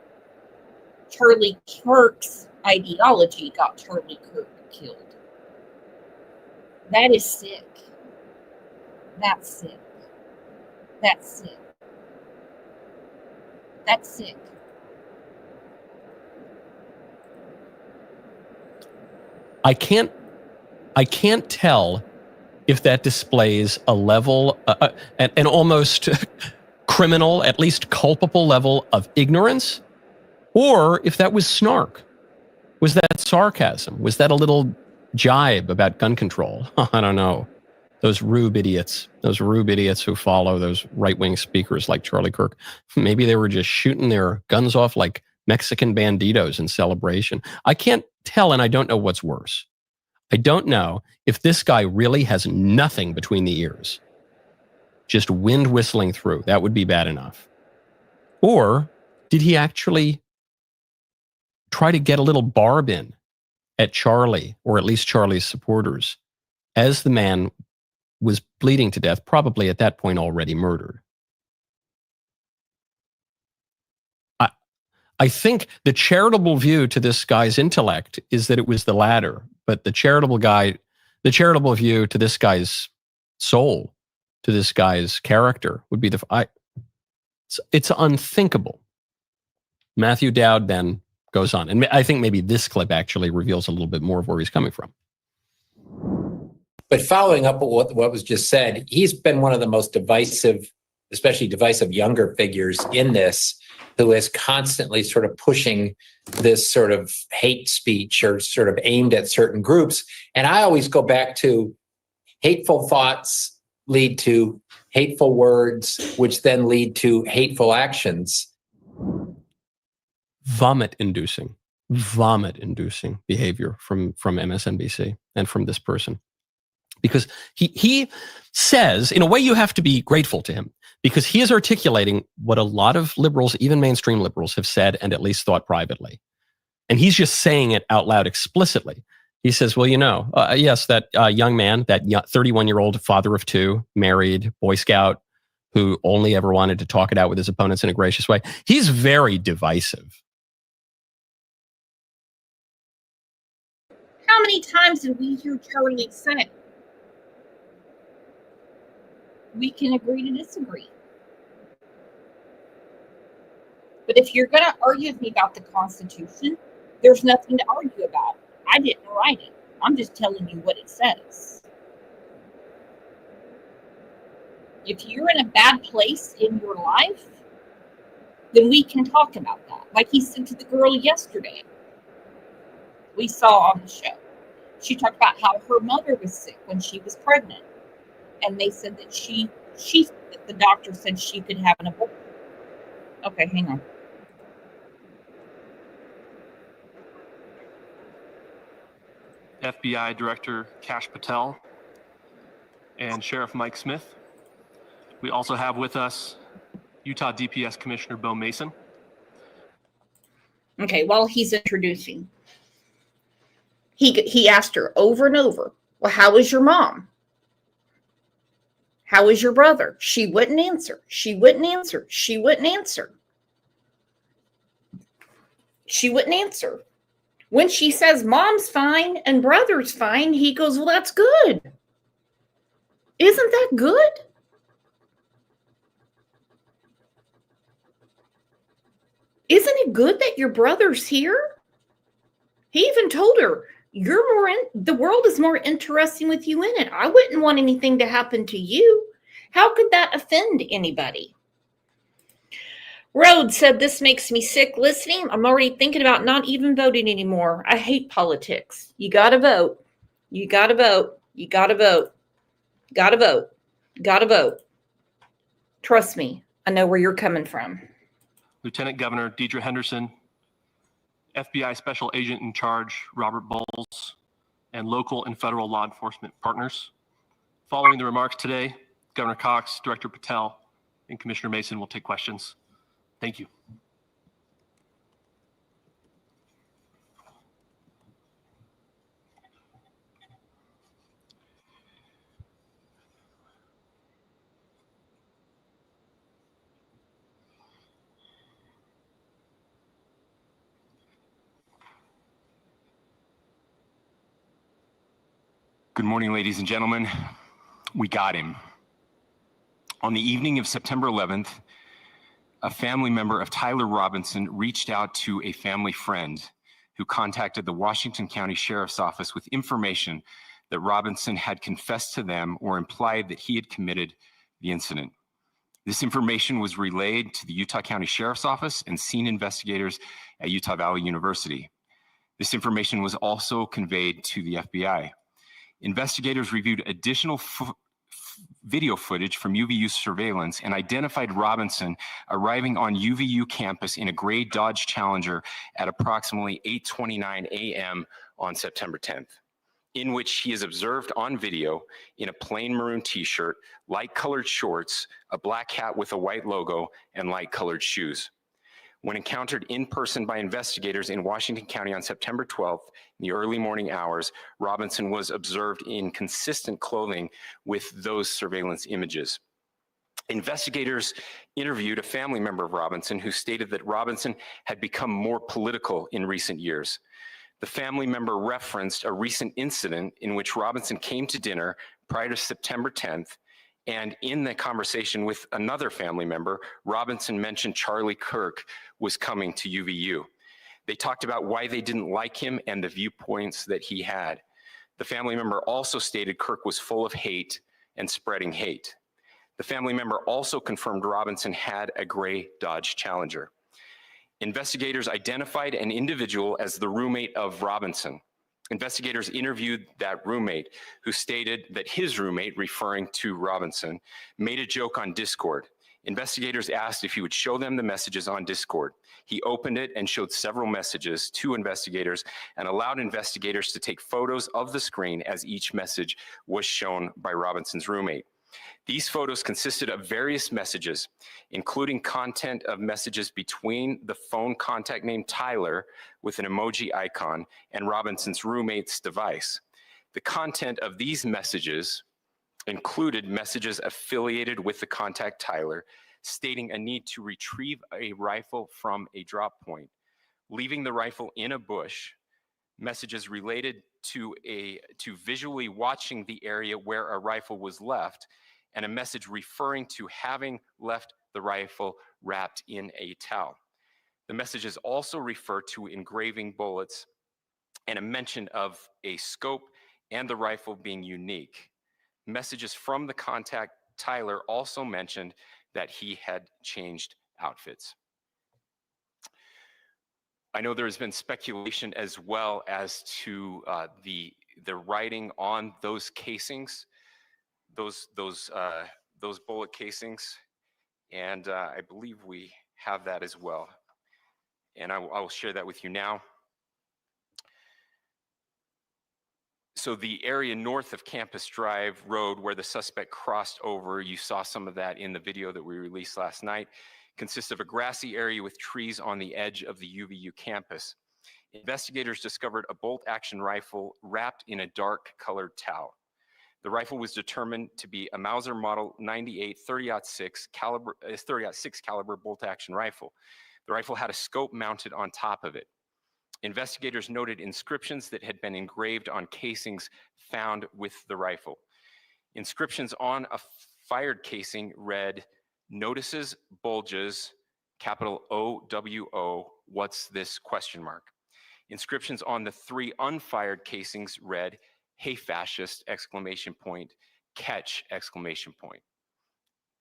A: Charlie Kirk's ideology got Charlie Kirk killed. That is sick. That's sick. That's sick. That's sick.
G: I can't tell if that displays a level, an almost criminal, at least culpable level of ignorance, or if that was snark. Was that sarcasm? Was that a little jibe about gun control. I don't know. Those rube idiots who follow those right-wing speakers like Charlie Kirk. Maybe they were just shooting their guns off like Mexican banditos in celebration. I can't tell, and I don't know what's worse. I don't know if this guy really has nothing between the ears, just wind whistling through. That would be bad enough. Or did he actually try to get a little barb in at Charlie, or at least Charlie's supporters, as the man was bleeding to death, probably at that point already murdered? I think the charitable view to this guy's intellect is that it was the latter, but the charitable view to this guy's soul, to this guy's character, would be it's unthinkable. Matthew Dowd then goes on, and I think maybe this clip actually reveals a little bit more of where he's coming from.
K: But following up with what was just said, he's been one of the most divisive, especially divisive younger figures in this, who is constantly sort of pushing this sort of hate speech or sort of aimed at certain groups. And I always go back to hateful thoughts lead to hateful words, which then lead to hateful actions.
G: Vomit-inducing behavior from MSNBC and from this person. Because he says, in a way, you have to be grateful to him, because he is articulating what a lot of liberals, even mainstream liberals, have said and at least thought privately. And he's just saying it out loud explicitly. He says, well, yes, that young man, that 31-year-old father of two, married, Boy Scout, who only ever wanted to talk it out with his opponents in a gracious way, he's very divisive.
A: How many times did we hear Charlie say, we can agree to disagree? But if you're going to argue with me about the Constitution, there's nothing to argue about. I didn't write it. I'm just telling you what it says. If you're in a bad place in your life, then we can talk about that. Like he said to the girl yesterday, we saw on the show. She talked about how her mother was sick when she was pregnant. And they said that the doctor said she could have an abortion. Okay, hang on.
L: FBI Director Kash Patel and Sheriff Mike Smith. We also have with us Utah DPS Commissioner Bo Mason.
A: Okay, while he's introducing, he asked her over and over, well, how is your mom? How is your brother? She wouldn't answer. She wouldn't answer. She wouldn't answer. She wouldn't answer. When she says mom's fine and brother's fine, he goes, well, that's good. Isn't that good? Isn't it good that your brother's here? He even told her, the world is more interesting with you in it. I wouldn't want anything to happen to you. How could that offend anybody? Rhodes said, this makes me sick listening. I'm already thinking about not even voting anymore. I hate politics. You got to vote. You got to vote. You got to vote. Got to vote. Got to vote. Trust me, I know where you're coming from.
L: Lieutenant Governor Deidre Henderson, FBI Special Agent in Charge Robert Bowles, and local and federal law enforcement partners. Following the remarks today, Governor Cox, Director Patel, and Commissioner Mason will take questions. Thank you.
M: Good morning, ladies and gentlemen. We got him. On the evening of September 11th, a family member of Tyler Robinson reached out to a family friend who contacted the Washington County Sheriff's Office with information that Robinson had confessed to them or implied that he had committed the incident. This information was relayed to the Utah County Sheriff's Office and scene investigators at Utah Valley University. This information was also conveyed to the FBI. Investigators reviewed additional video footage from UVU surveillance and identified Robinson arriving on UVU campus in a gray Dodge Challenger at approximately 8:29 a.m. on September 10th, in which he is observed on video in a plain maroon t-shirt, light-colored shorts, a black hat with a white logo, and light-colored shoes. When encountered in person by investigators in Washington County on September 12th, in the early morning hours, Robinson was observed in consistent clothing with those surveillance images. Investigators interviewed a family member of Robinson who stated that Robinson had become more political in recent years. The family member referenced a recent incident in which Robinson came to dinner prior to September 10th, and in the conversation with another family member, Robinson mentioned Charlie Kirk was coming to UVU. They talked about why they didn't like him and the viewpoints that he had. The family member also stated Kirk was full of hate and spreading hate. The family member also confirmed Robinson had a gray Dodge Challenger. Investigators identified an individual as the roommate of Robinson. Investigators interviewed that roommate, who stated that his roommate, referring to Robinson, made a joke on Discord. Investigators asked if he would show them the messages on Discord. He opened it and showed several messages to investigators and allowed investigators to take photos of the screen as each message was shown by Robinson's roommate. These photos consisted of various messages, including content of messages between the phone contact named Tyler with an emoji icon and Robinson's roommate's device. The content of these messages included messages affiliated with the contact Tyler, stating a need to retrieve a rifle from a drop point, leaving the rifle in a bush, messages related to visually watching the area where a rifle was left, and a message referring to having left the rifle wrapped in a towel. The messages also refer to engraving bullets and a mention of a scope and the rifle being unique. Messages from the contact Tyler also mentioned that he had changed outfits. I know there's been speculation as well as to the writing on those casings, those bullet casings, and I believe we have that as well. And I will share that with you now. So the area north of Campus Drive Road where the suspect crossed over, you saw some of that in the video that we released last night, consists of a grassy area with trees on the edge of the UVU campus. Investigators discovered a bolt-action rifle wrapped in a dark-colored towel. The rifle was determined to be a Mauser Model 98 30-06 caliber bolt-action rifle. The rifle had a scope mounted on top of it. Investigators noted inscriptions that had been engraved on casings found with the rifle. Inscriptions on a fired casing read, "Notices, bulges, capital OWO, what's this, question mark." Inscriptions on the 3 unfired casings read, "Hey fascist, exclamation point, catch, exclamation point."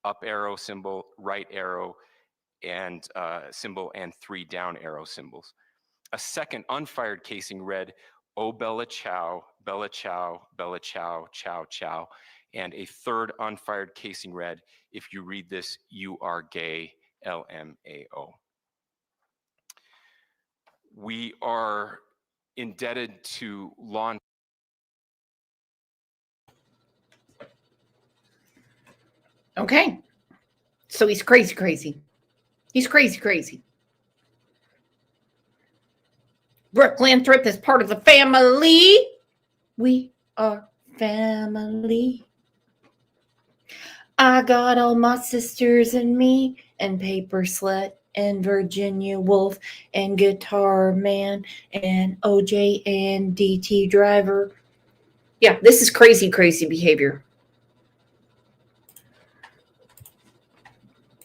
M: Up arrow symbol, right arrow and symbol, and 3 down arrow symbols. A second unfired casing read, "Oh Bella Chow, Bella Chow, Bella Chow, Chow Chow." And a third unfired casing read, "If you read this, you are gay, LMAO." We are indebted to law.
A: Okay. So he's crazy, crazy. He's crazy, crazy. Brooke Lanthrop is part of the family. We are family. I got all my sisters and me, and Paper Slut, and Virginia Woolf, and Guitar Man, and OJ, and DT Driver. Yeah, this is crazy, crazy behavior.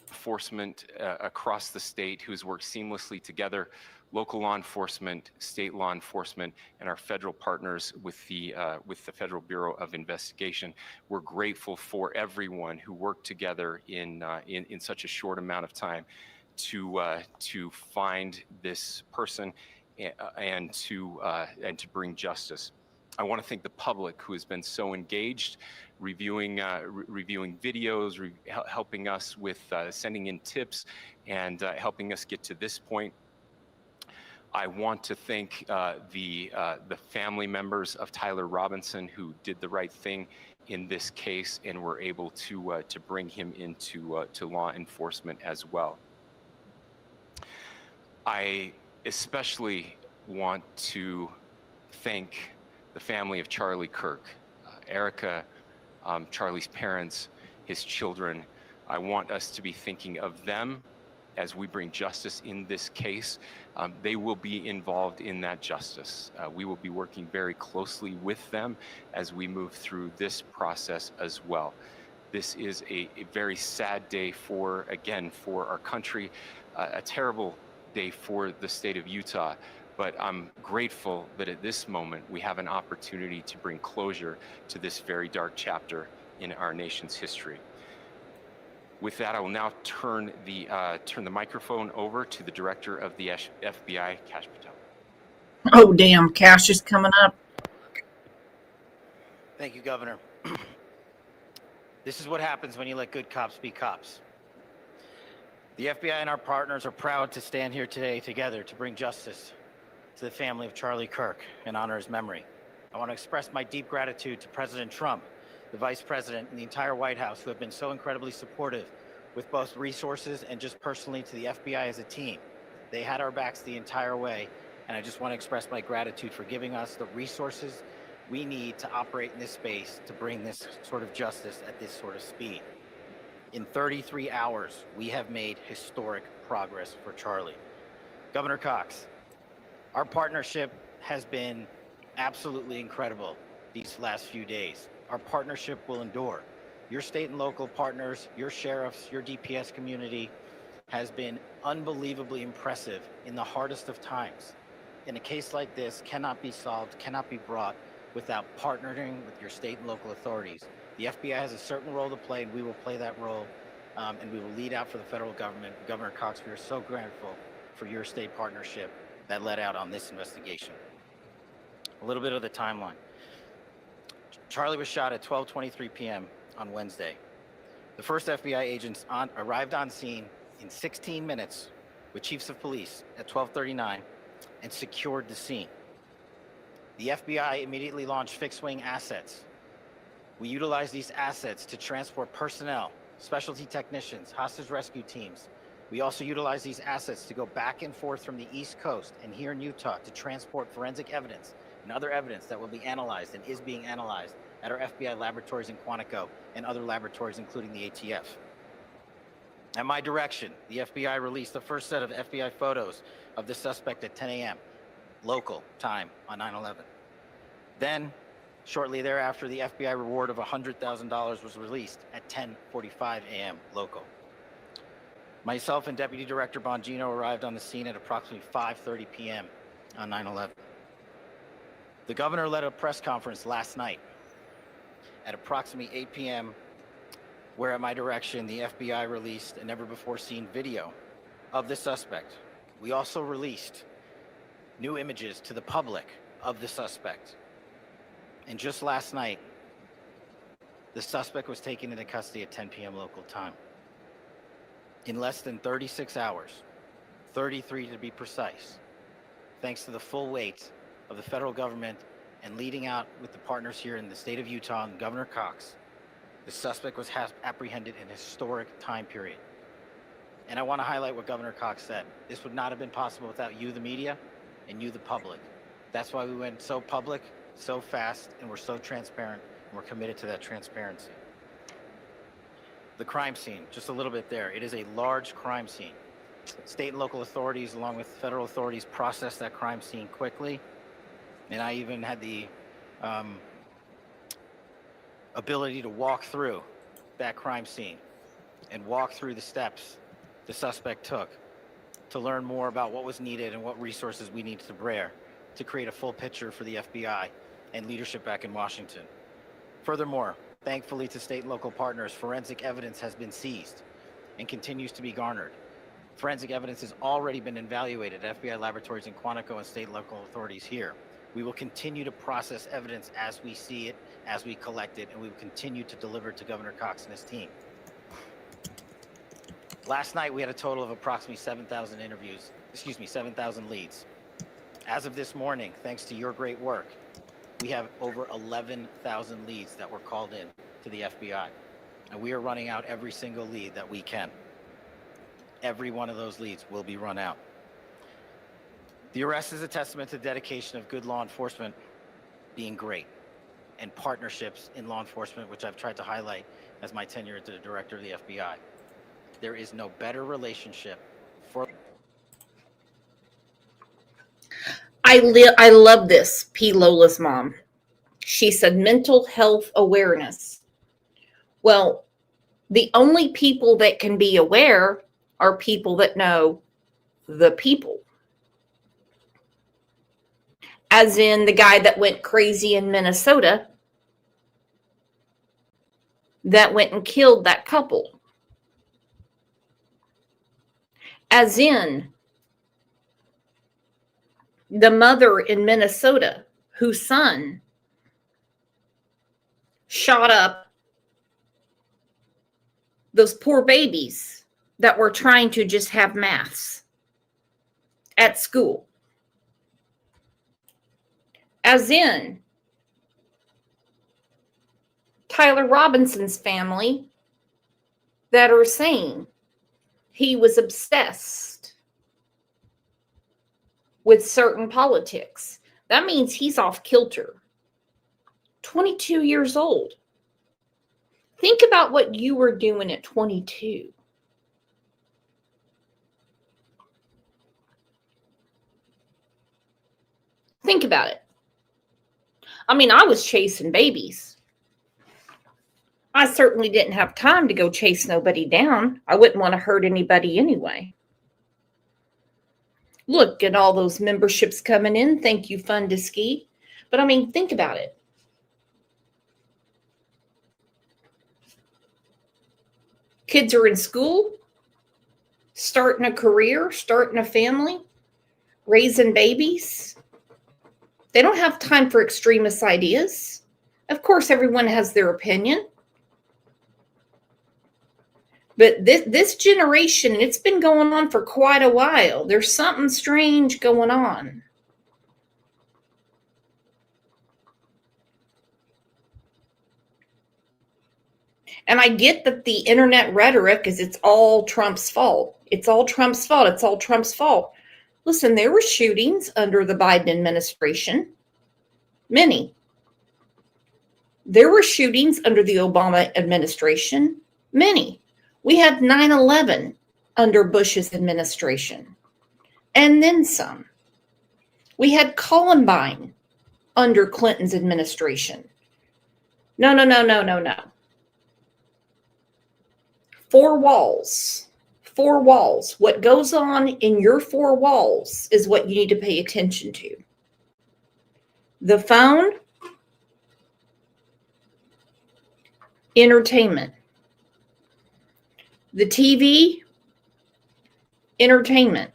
M: Enforcement across the state who's worked seamlessly together, local law enforcement, state law enforcement, and our federal partners with the Federal Bureau of Investigation. We're grateful for everyone who worked together in such a short amount of time to find this person and to bring justice. I want to thank the public who has been so engaged, reviewing videos, helping us with sending in tips, and helping us get to this point. I want to thank the family members of Tyler Robinson who did the right thing in this case and were able to bring him into to law enforcement as well. I especially want to thank the family of Charlie Kirk, Erica, Charlie's parents, his children. I want us to be thinking of them as we bring justice in this case. They will be involved in that justice. We will be working very closely with them as we move through this process as well. This is a very sad day for our country, a terrible day for the state of Utah. But I'm grateful that at this moment we have an opportunity to bring closure to this very dark chapter in our nation's history. With that, I will now turn the microphone over to the Director of the FBI, Kash Patel.
N: Oh, damn, Cash is coming up.
O: Thank you, Governor. This is what happens when you let good cops be cops. The FBI and our partners are proud to stand here today together to bring justice to the family of Charlie Kirk and honor his memory. I want to express my deep gratitude to President Trump, the Vice President, and the entire White House who have been so incredibly supportive with both resources and just personally to the FBI as a team. They had our backs the entire way, and I just want to express my gratitude for giving us the resources we need to operate in this space to bring this sort of justice at this sort of speed. In 33 hours, we have made historic progress for Charlie. Governor Cox, our partnership has been absolutely incredible these last few days. Our partnership will endure. Your state and local partners, your sheriffs, your DPS community has been unbelievably impressive in the hardest of times. And a case like this cannot be solved, cannot be brought without partnering with your state and local authorities. The FBI has a certain role to play, and we will play that role, and we will lead out for the federal government. Governor Cox, we are so grateful for your state partnership that led out on this investigation. A little bit of the timeline. Charlie was shot at 12:23 p.m. on Wednesday. The first FBI agents arrived on scene in 16 minutes with chiefs of police at 12:39 and secured the scene. The FBI immediately launched fixed-wing assets. We utilized these assets to transport personnel, specialty technicians, hostage rescue teams. We also utilized these assets to go back and forth from the East Coast and here in Utah to transport forensic evidence and other evidence that will be analyzed and is being analyzed at our FBI laboratories in Quantico and other laboratories, including the ATF. At my direction, the FBI released the first set of FBI photos of the suspect at 10 a.m. local time on 9/11. Then, shortly thereafter, the FBI reward of $100,000 was released at 10:45 a.m. local. Myself and Deputy Director Bongino arrived on the scene at approximately 5:30 p.m. on 9/11. The governor led a press conference last night at approximately 8 p.m., where at my direction, the FBI released a never-before-seen video of the suspect. We also released new images to the public of the suspect. And just last night, the suspect was taken into custody at 10 p.m. local time. In less than 36 hours, 33 to be precise, thanks to the full weight of the federal government and leading out with the partners here in the state of Utah and Governor Cox, the suspect was apprehended in a historic time period. And I want to highlight what Governor Cox said. This would not have been possible without you, the media, and you, the public. That's why we went so public, so fast, and we're so transparent, and we're committed to that transparency. The crime scene, just a little bit there. It is a large crime scene. State and local authorities, along with federal authorities, processed that crime scene quickly. And I even had the ability to walk through that crime scene and walk through the steps the suspect took to learn more about what was needed and what resources we needed to bear to create a full picture for the FBI and leadership back in Washington. Furthermore, thankfully to state and local partners, forensic evidence has been seized and continues to be garnered. Forensic evidence has already been evaluated at FBI laboratories in Quantico and state and local authorities here. We will continue to process evidence as we see it, as we collect it, and we will continue to deliver to Governor Cox and his team. Last night, we had a total of approximately 7,000 7,000 leads. As of this morning, thanks to your great work, we have over 11,000 leads that were called in to the FBI. And we are running out every single lead that we can. Every one of those leads will be run out. The arrest is a testament to the dedication of good law enforcement being great, and partnerships in law enforcement, which I've tried to highlight as my tenure as the director of the FBI. There is no better relationship for...
A: I love this, P. Lola's mom. She said mental health awareness. Well, the only people that can be aware are people that know the people. As in the guy that went crazy in Minnesota that went and killed that couple. As in the mother in Minnesota whose son shot up those poor babies that were trying to just have maths at school. As in Tyler Robinson's family that are saying he was obsessed with certain politics. That means he's off kilter. 22 years old. Think about what you were doing at 22. Think about it. I mean, I was chasing babies. I certainly didn't have time to go chase nobody down. I wouldn't want to hurt anybody anyway. Look at all those memberships coming in. Thank you, Fun to Ski. But I mean, think about it. Kids are in school, starting a career, starting a family, raising babies. They don't have time for extremist ideas. Of course, everyone has their opinion. But this generation, it's been going on for quite a while. There's something strange going on. And I get that the internet rhetoric is it's all Trump's fault. It's all Trump's fault. It's all Trump's fault. Listen, there were shootings under the Biden administration. Many. There were shootings under the Obama administration. Many. We had 9/11 under Bush's administration. And then some. We had Columbine under Clinton's administration. No. Four walls. Four walls. What goes on in your four walls is what you need to pay attention to. The phone, entertainment. The TV, entertainment.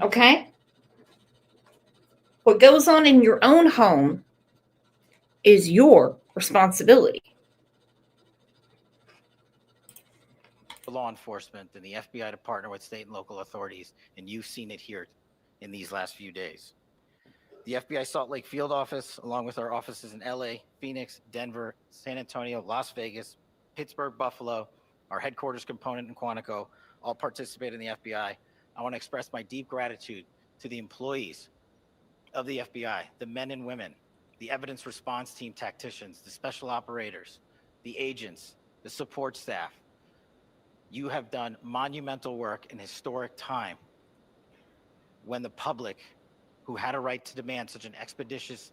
A: Okay? What goes on in your own home is your responsibility.
O: Law enforcement and the FBI to partner with state and local authorities, and you've seen it here in these last few days. The FBI Salt Lake field office, along with our offices in LA, Phoenix, Denver, San Antonio, Las Vegas, Pittsburgh, Buffalo, our headquarters component in Quantico, all participate in the FBI. I want to express my deep gratitude to the employees of the FBI, the men and women, the evidence response team tacticians, the special operators, the agents, the support staff. You have done monumental work in historic time when the public, who had a right to demand such an expeditious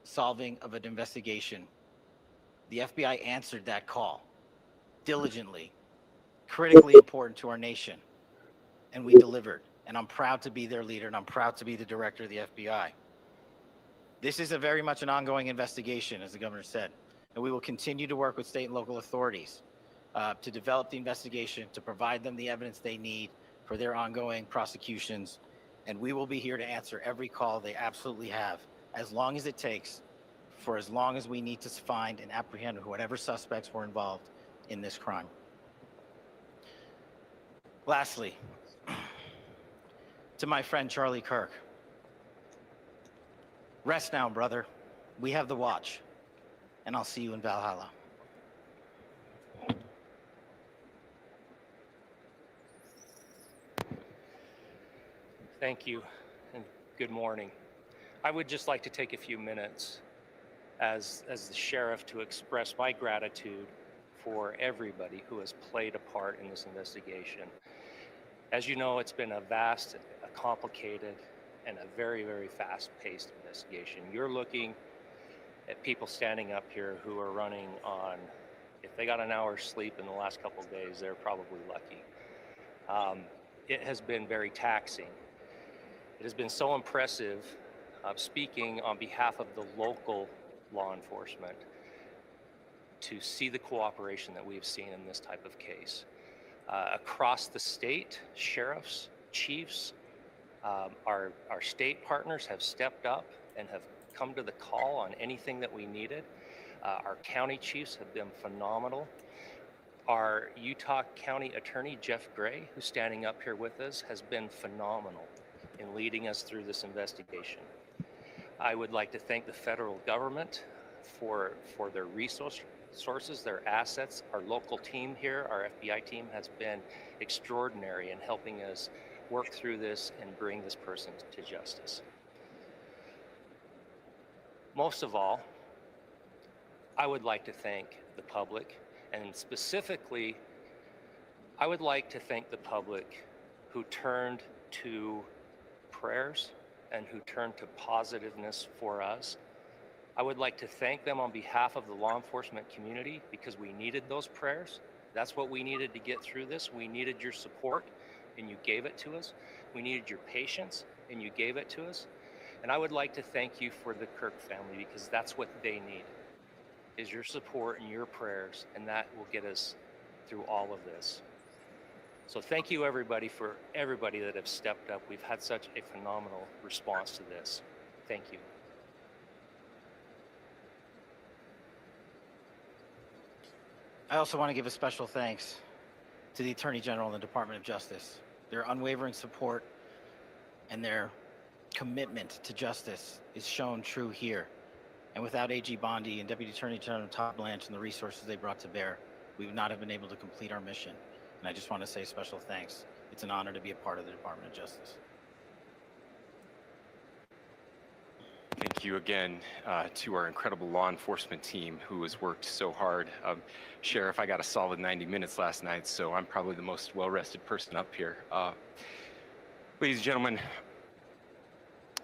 O: solving of an investigation, the FBI answered that call diligently, critically important to our nation, and we delivered. And I'm proud to be their leader, and I'm proud to be the director of the FBI. This is a very much an ongoing investigation, as the governor said, and we will continue to work with state and local authorities to develop the investigation, to provide them the evidence they need for their ongoing prosecutions. And we will be here to answer every call they absolutely have, as long as it takes, for as long as we need to find and apprehend whatever suspects were involved in this crime. Lastly, to my friend Charlie Kirk, rest now, brother. We have the watch, and I'll see you in Valhalla.
P: Thank you, and good morning. I would just like to take a few minutes as the sheriff to express my gratitude for everybody who has played a part in this investigation. As you know, it's been a vast, a complicated, and a very, very fast-paced investigation. You're looking at people standing up here who are running on, if they got an hour's sleep in the last couple of days, they're probably lucky. It has been very taxing. It has been so impressive, speaking on behalf of the local law enforcement, to see the cooperation that we've seen in this type of case. Across the state, sheriffs, chiefs, our state partners have stepped up and have come to the call on anything that we needed. Our county chiefs have been phenomenal. Our Utah County Attorney, Jeff Gray, who's standing up here with us, has been phenomenal in leading us through this investigation. I would like to thank the federal government for their resources, their assets. Our local team here, our FBI team, has been extraordinary in helping us work through this and bring this person to justice. Most of all, I would like to thank the public, and specifically, I would like to thank the public who turned to prayers and who turned to positiveness for us. I would like to thank them on behalf of the law enforcement community, because we needed those prayers. That's what we needed to get through this. We needed your support, and you gave it to us. We needed your patience, and you gave it to us. And I would like to thank you for the Kirk family, because that's what they need, is your support and your prayers, and that will get us through all of this. So thank you, everybody, for everybody that have stepped up. We've had such a phenomenal response to this. Thank you.
O: I also want to give a special thanks to the Attorney General and the Department of Justice. Their unwavering support and their commitment to justice is shown true here. And without AG Bondi and Deputy Attorney General Todd Blanche and the resources they brought to bear, we would not have been able to complete our mission. And I just want to say special thanks. It's an honor to be a part of the Department of Justice.
M: Thank you again to our incredible law enforcement team who has worked so hard. Sheriff, I got a solid 90 minutes last night, so I'm probably the most well-rested person up here. Ladies and gentlemen,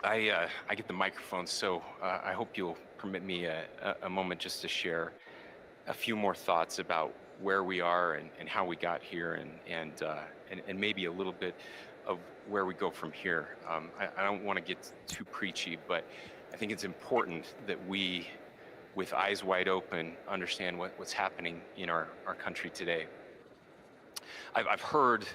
M: I get the microphone, so I hope you'll permit me a moment just to share a few more thoughts about where we are and how we got here, and maybe a little bit of where we go from here. I don't want to get too preachy, but I think it's important that we, with eyes wide open, understand what's happening in our country today. I've heard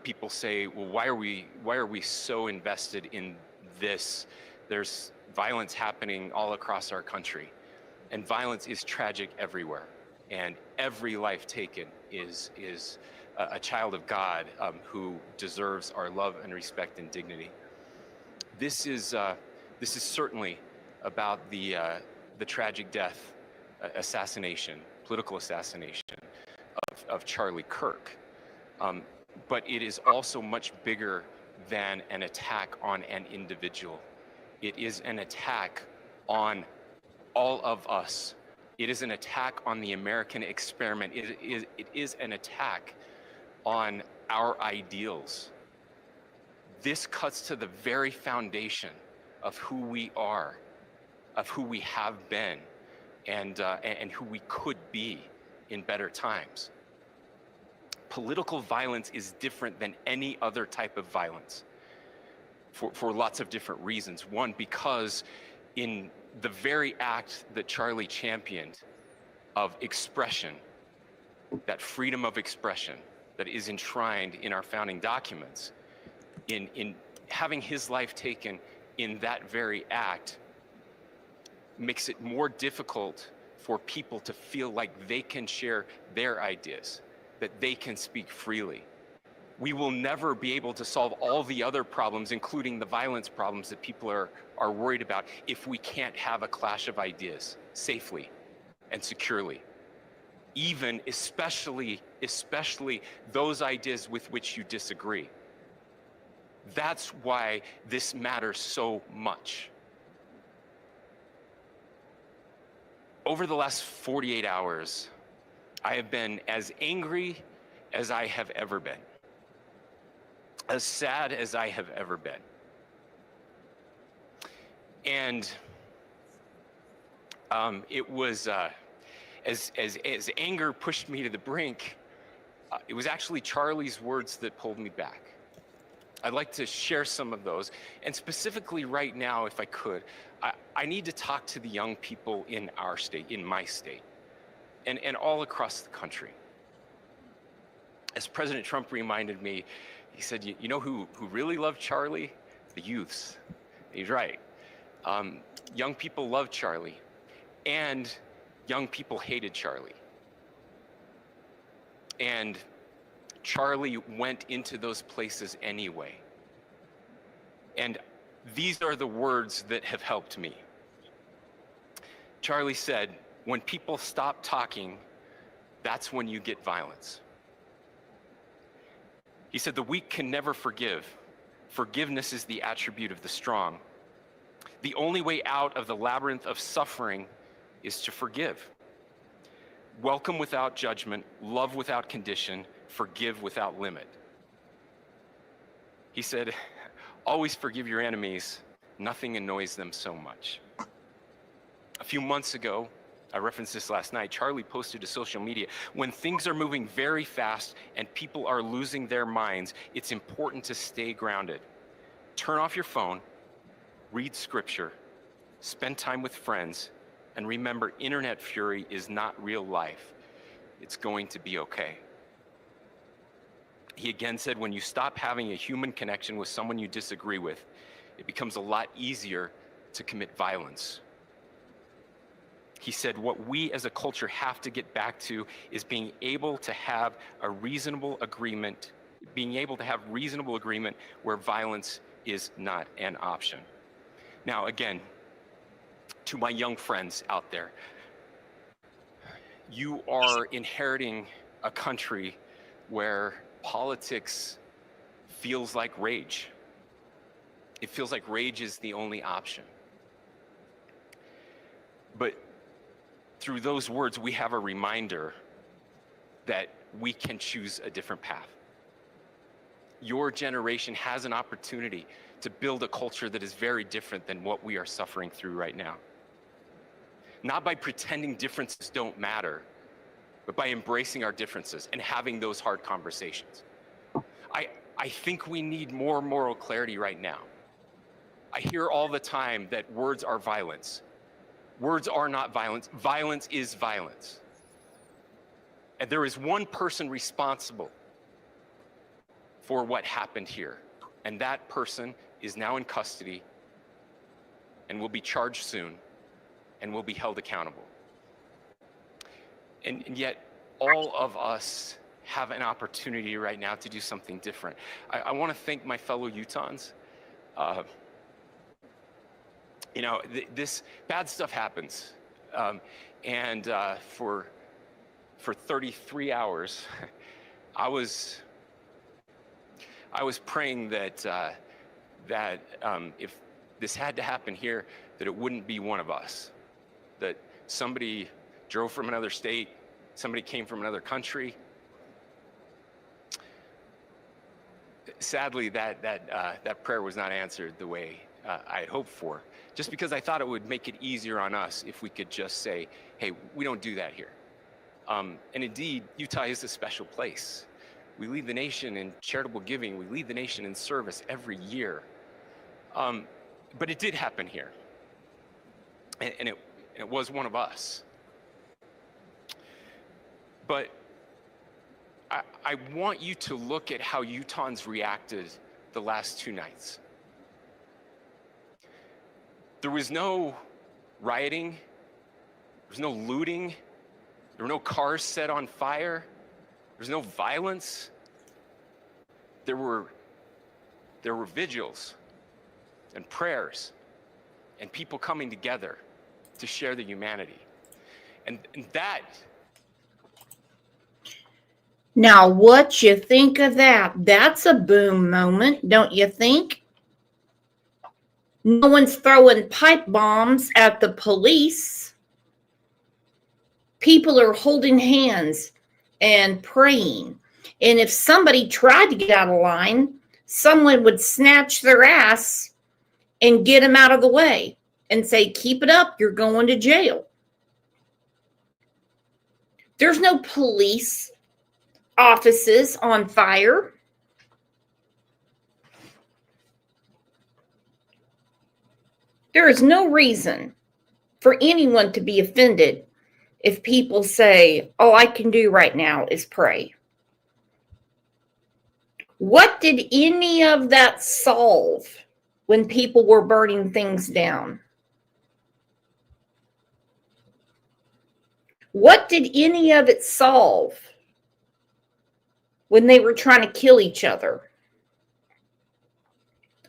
M: people say, well, why are we so invested in this? There's violence happening all across our country, and violence is tragic everywhere, and every life taken is a child of God who deserves our love and respect and dignity. This is certainly about the tragic death, political assassination of Charlie Kirk. But it is also much bigger than an attack on an individual. It is an attack on all of us. It is an attack on the American experiment. It is an attack on our ideals. This cuts to the very foundation of who we are, of who we have been, and who we could be in better times. Political violence is different than any other type of violence for lots of different reasons. One, because in the very act that Charlie championed of expression, that freedom of expression that is enshrined in our founding documents, in having his life taken in that very act, makes it more difficult for people to feel like they can share their ideas, that they can speak freely. We will never be able to solve all the other problems, including the violence problems that people are worried about, if we can't have a clash of ideas safely and securely. Even, especially those ideas with which you disagree. That's why this matters so much. Over the last 48 hours, I have been as angry as I have ever been, as sad as I have ever been. And it was, as anger pushed me to the brink, it was actually Charlie's words that pulled me back. I'd like to share some of those. And specifically right now, if I could, I need to talk to the young people in our state, in my state, and all across the country. As President Trump reminded me, he said, you know who really loved Charlie? The youths. He's right. Young people loved Charlie, and young people hated Charlie. And Charlie went into those places anyway. And these are the words that have helped me. Charlie said, when people stop talking, that's when you get violence. He said, the weak can never forgive. Forgiveness is the attribute of the strong. The only way out of the labyrinth of suffering is to forgive. Welcome without judgment, love without condition, forgive without limit. He said, always forgive your enemies. Nothing annoys them so much. A few months ago, I referenced this last night, Charlie posted to social media, when things are moving very fast and people are losing their minds, it's important to stay grounded. Turn off your phone, read scripture, spend time with friends, and remember, internet fury is not real life. It's going to be okay. He again said, when you stop having a human connection with someone you disagree with, it becomes a lot easier to commit violence. He said, what we as a culture have to get back to is being able to have a reasonable agreement, where violence is not an option. Now, again, to my young friends out there, you are inheriting a country where politics feels like rage. It feels like rage is the only option. But through those words, we have a reminder that we can choose a different path. Your generation has an opportunity to build a culture that is very different than what we are suffering through right now. Not by pretending differences don't matter, but by embracing our differences and having those hard conversations. I think we need more moral clarity right now. I hear all the time that words are violence. Words are not violence. Violence is violence. And there is one person responsible for what happened here. And that person is now in custody and will be charged soon and will be held accountable. And yet, all of us have an opportunity right now to do something different. I want to thank my fellow Utahns. This bad stuff happens. For 33 hours, I was praying that if this had to happen here, that it wouldn't be one of us, that somebody drove from another state, somebody came from another country. Sadly, that prayer was not answered the way I had hoped for, just because I thought it would make it easier on us if we could just say, hey, we don't do that here. And indeed, Utah is a special place. We lead the nation in charitable giving. We lead the nation in service every year. But it did happen here. And it was one of us. But I want you to look at how Utahns reacted the last 2 nights. There was no rioting, there was no looting, there were no cars set on fire, there was no violence. There were vigils and prayers and people coming together to share the humanity. And that.
A: Now, what you think of that? That's a boom moment, don't you think? No one's throwing pipe bombs at the police. People are holding hands and praying. And if somebody tried to get out of line, someone would snatch their ass and get them out of the way and say, keep it up, you're going to jail. There's no police offices on fire. There is no reason for anyone to be offended if people say, all I can do right now is pray. What did any of that solve when people were burning things down? What did any of it solve when they were trying to kill each other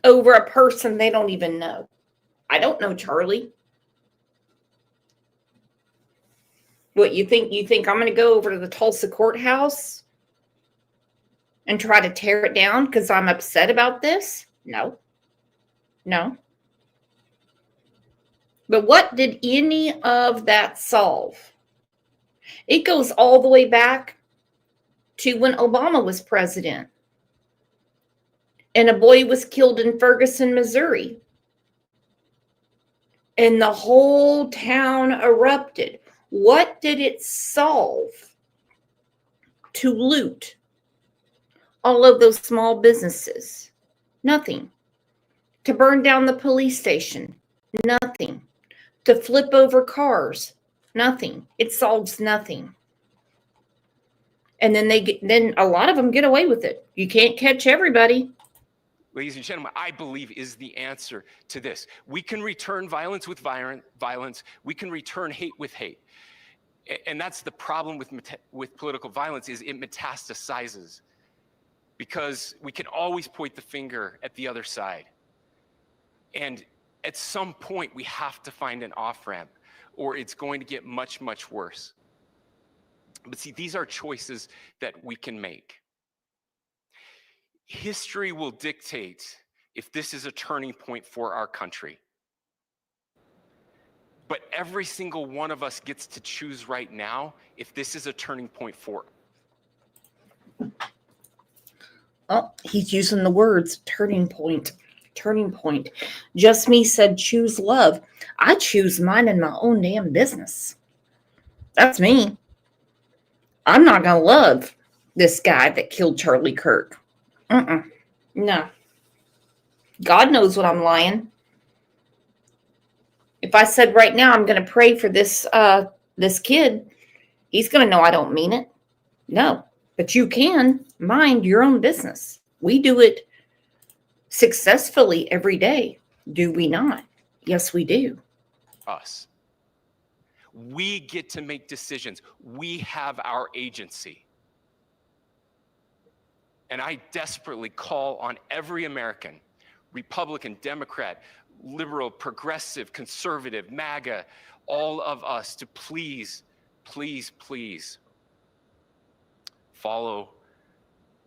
A: over a person they don't even know? I don't know Charlie. What, you think I'm going to go over to the Tulsa courthouse and try to tear it down because I'm upset about this? No. But what did any of that solve? It goes all the way back to when Obama was president and a boy was killed in Ferguson, Missouri. And the whole town erupted. What did it solve to loot all of those small businesses? Nothing. To burn down the police station? Nothing. To flip over cars? Nothing. It solves nothing. And then a lot of them get away with it. You can't catch everybody.
M: Ladies and gentlemen, I believe is the answer to this. We can return violence with violence. We can return hate with hate. And that's the problem with political violence, is it metastasizes, because we can always point the finger at the other side. And at some point, we have to find an off-ramp, or it's going to get much, much worse. But see, these are choices that we can make. History will dictate if this is a turning point for our country. But every single one of us gets to choose right now if this is a turning point for.
A: Oh, he's using the words turning point. Turning point. Just Me said choose love. I choose mine in my own damn business. That's me. I'm not going to love this guy that killed Charlie Kirk. No. God knows what I'm lying. If I said right now I'm going to pray for this kid, he's going to know I don't mean it. No. But you can mind your own business. We do it successfully every day. Do we not? Yes, we do.
M: Us. We get to make decisions. We have our agency. And I desperately call on every American, Republican, Democrat, liberal, progressive, conservative, MAGA, all of us to please, please, please follow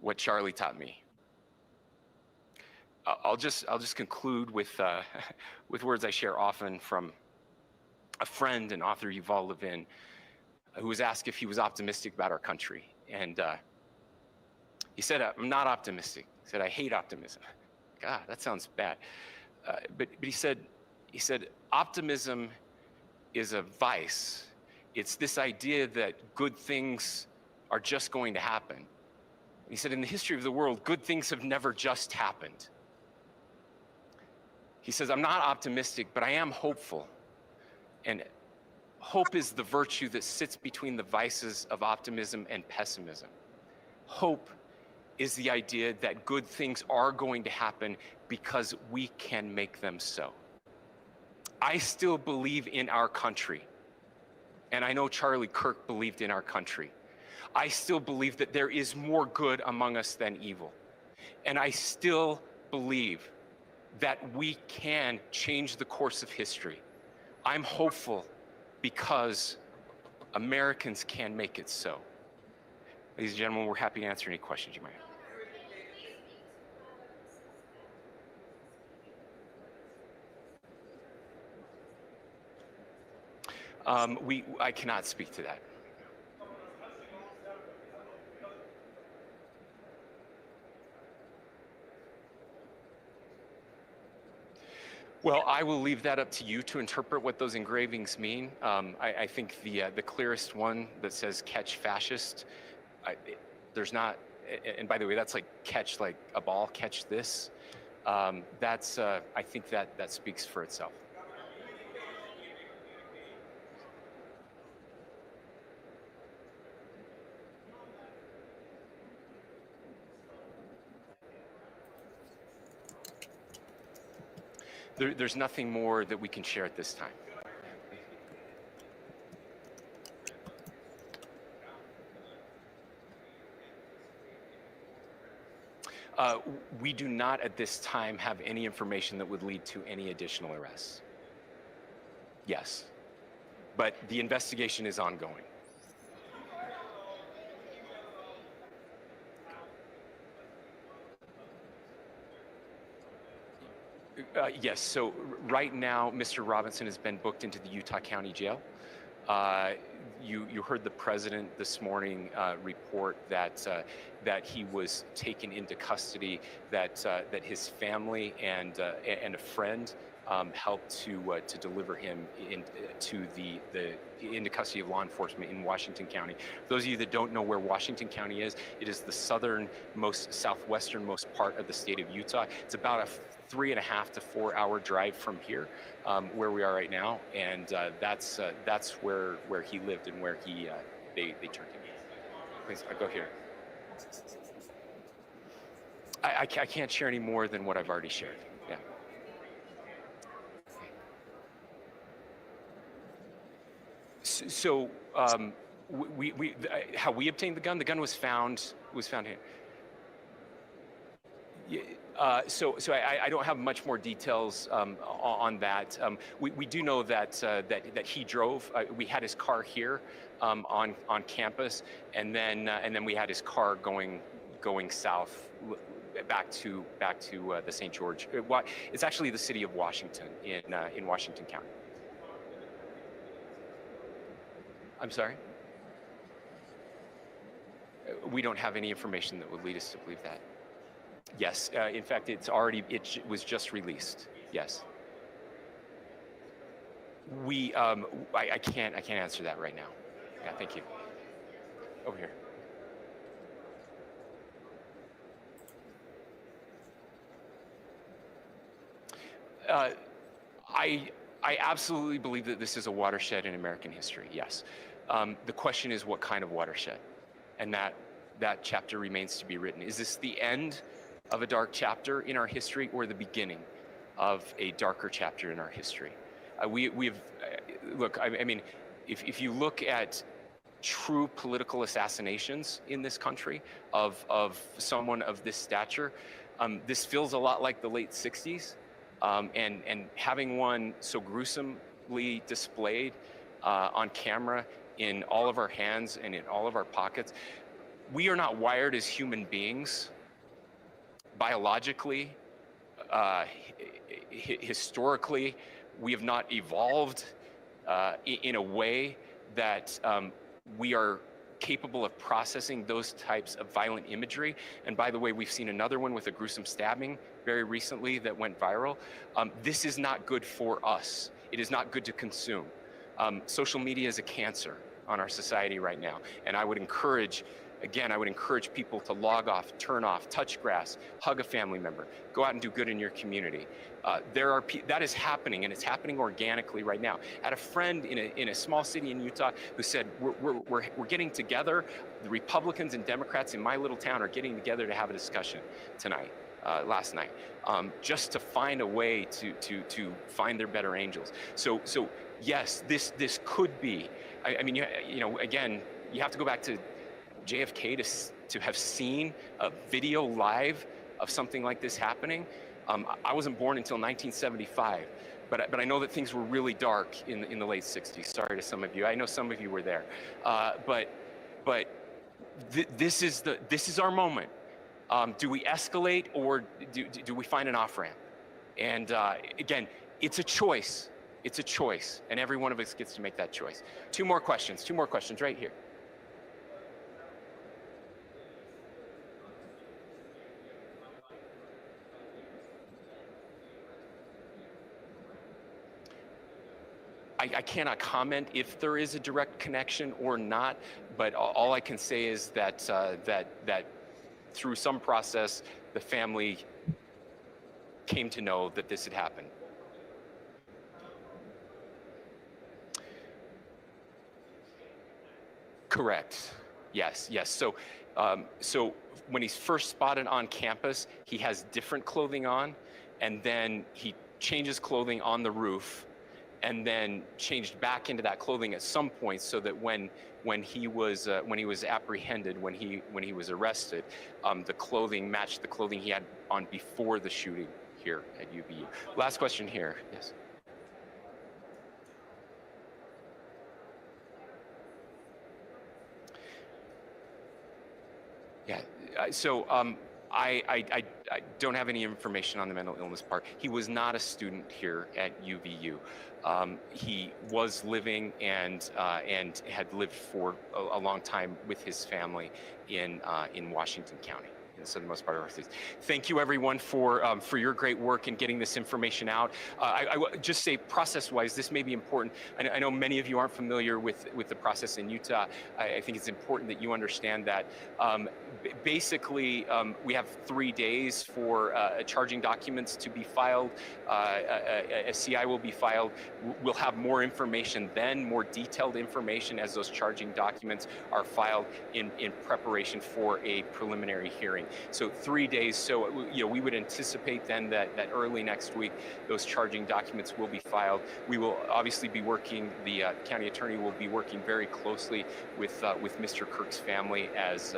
M: what Charlie taught me. I'll just conclude with words I share often from a friend and author, Yuval Levin, who was asked if he was optimistic about our country. And he said, I'm not optimistic. He said, I hate optimism. God, that sounds bad. But he said, optimism is a vice. It's this idea that good things are just going to happen. He said, in the history of the world, good things have never just happened. He says, I'm not optimistic, but I am hopeful. And hope is the virtue that sits between the vices of optimism and pessimism. Hope is the idea that good things are going to happen because we can make them so. I still believe in our country, and I know Charlie Kirk believed in our country. I still believe that there is more good among us than evil. And I still believe that we can change the course of history. I'm hopeful because Americans can make it so. Ladies and gentlemen, we're happy to answer any questions you might have. I cannot speak to that. Well, I will leave that up to you to interpret what those engravings mean. I think the clearest one that says "catch fascist," there's not, and by the way, that's like catch like a ball, catch this. That's I think that speaks for itself. There's nothing more that we can share at this time. We do not at this time have any information that would lead to any additional arrests. Yes, but the investigation is ongoing. Yes, so right now, Mr. Robinson has been booked into the Utah County Jail. You heard the president this morning report that that he was taken into custody, that his family and a friend helped to deliver him into custody of law enforcement in Washington County. For those of you that don't know where Washington County is, it is the southwesternmost part of the state of Utah. It's about a 3.5 to 4 hour drive from here, where we are right now, and that's where he lived and where they turned him. Please, I'll go here. I can't share any more than what I've already shared. Yeah. So how we obtained the gun was found here. So I don't have much more details on that. We do know that he drove. We had his car here on campus, and then we had his car going south back to the St. George. It's actually the city of Washington in Washington County. I'm sorry? We don't have any information that would lead us to believe that. Yes, in fact, it was just released. Yes. I can't answer that right now. Yeah, thank you. Over here. I absolutely believe that this is a watershed in American history. Yes. The question is, what kind of watershed? And that chapter remains to be written. Is this the end of a dark chapter in our history, or the beginning of a darker chapter in our history? Look, I mean, if you look at true political assassinations in this country of someone of this stature, this feels a lot like the late 60s, and having one so gruesomely displayed on camera in all of our hands and in all of our pockets. We are not wired as human beings biologically, historically. We have not evolved in a way that we are capable of processing those types of violent imagery. And by the way, we've seen another one with a gruesome stabbing very recently that went viral. This is not good for us. It is not good to consume. Social media is a cancer on our society right now. And I would encourage Again, I would encourage people to log off, turn off, touch grass, hug a family member, go out and do good in your community. That is happening, and it's happening organically right now. I had a friend in a small city in Utah who said, we're getting together. The Republicans and Democrats in my little town are getting together to have a discussion tonight. Last night, just to find a way to find their better angels. So yes, this could be. I mean, you know, again, you have to go back to JFK to have seen a video live of something like this happening. I wasn't born until 1975, but I know that things were really dark in the late 60s. Sorry to some of you. I know some of you were there, but this is our moment. Do we escalate, or do we find an off-ramp? And again, it's a choice. It's a choice, and every one of us gets to make that choice. Two more questions right here. I cannot comment if there is a direct connection or not, but all I can say is that that through some process, the family came to know that this had happened. Correct. Yes. So when he's first spotted on campus, he has different clothing on, and then he changes clothing on the roof, and then changed back into that clothing at some point, so that when he was apprehended, when he was arrested, the clothing matched the clothing he had on before the shooting here at UVU. Last question here. Yes. Yeah. So I don't have any information on the mental illness part. He was not a student here at UVU. He was living and had lived for a long time with his family in Washington County, in the southernmost part of our state. Thank you, everyone, for your great work in getting this information out. I would just say, process-wise, this may be important. I know many of you aren't familiar with the process in Utah. I think it's important that you understand that. Basically, we have 3 days for charging documents to be filed. A CI will be filed. We'll have more information then, more detailed information as those charging documents are filed in preparation for a preliminary hearing. So 3 days. So we would anticipate then that early next week those charging documents will be filed. We will obviously be working. The county attorney will be working very closely with Mr. Kirk's family as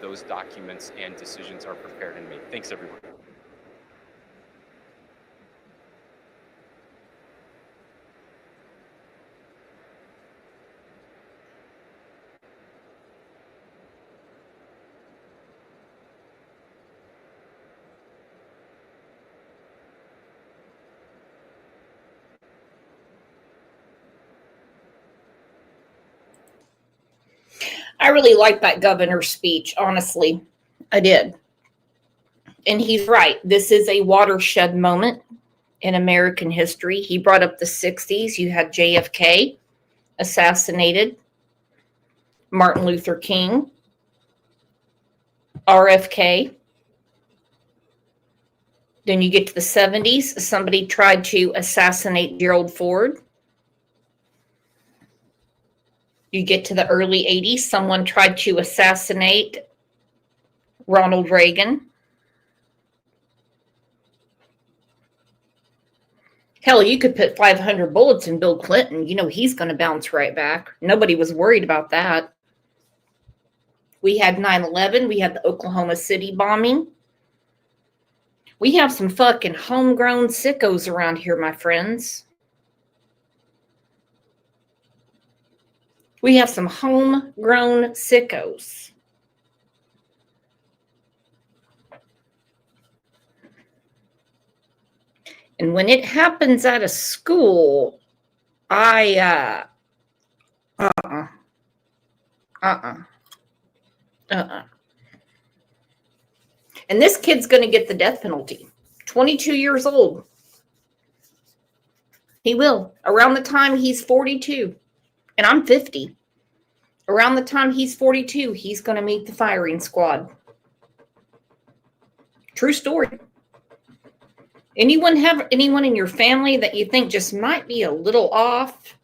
M: those documents and decisions are prepared and made. Thanks, everyone.
A: I really liked that governor's speech, honestly. I did. And he's right. This is a watershed moment in American history. He brought up the 60s. You had JFK assassinated, Martin Luther King, RFK. Then you get to the 70s. Somebody tried to assassinate Gerald Ford. You get to the early 80s. Someone tried to assassinate Ronald Reagan. Hell, you could put 500 bullets in Bill Clinton. You know he's going to bounce right back. Nobody was worried about that. We had 9/11. We had the Oklahoma City bombing. We have some fucking homegrown sickos around here, my friends. We have some homegrown sickos. And when it happens at a school, And this kid's going to get the death penalty. 22 years old. He will. Around the time he's 42. And I'm 50. Around the time he's 42, he's going to meet the firing squad. True story. Anyone have anyone in your family that you think just might be a little off,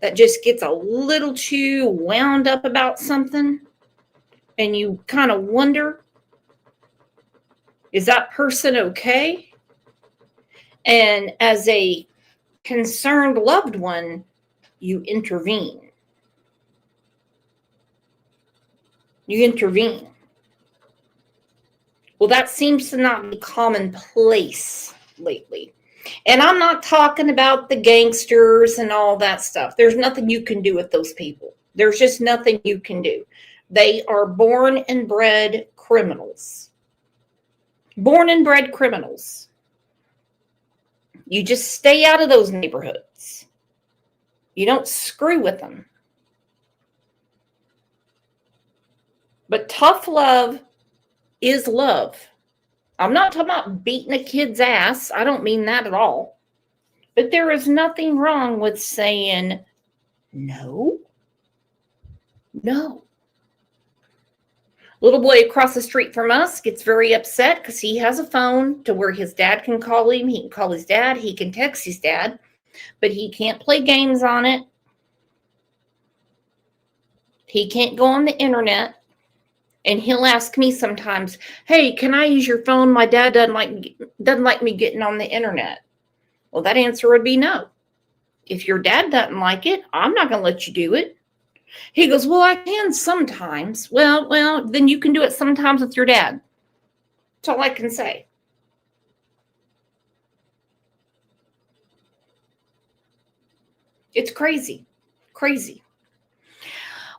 A: that just gets a little too wound up about something, and you kind of wonder, is that person okay? And as a concerned loved one, you intervene. You intervene. Well, that seems to not be commonplace lately. And I'm not talking about the gangsters and all that stuff. There's nothing you can do with those people. There's just nothing you can do. They are born and bred criminals. Born and bred criminals. You just stay out of those neighborhoods. You don't screw with them. But tough love is love. I'm not talking about beating a kid's ass. I don't mean that at all. But there is nothing wrong with saying no. No. Little boy across the street from us gets very upset because he has a phone to where his dad can call him. He can call his dad. He can text his dad. But he can't play games on it. He can't go on the internet. And he'll ask me sometimes, hey, can I use your phone? My dad doesn't like me getting on the internet. Well, that answer would be no. If your dad doesn't like it, I'm not going to let you do it. He goes, well, I can sometimes. Well, then you can do it sometimes with your dad. That's all I can say. It's crazy. Crazy.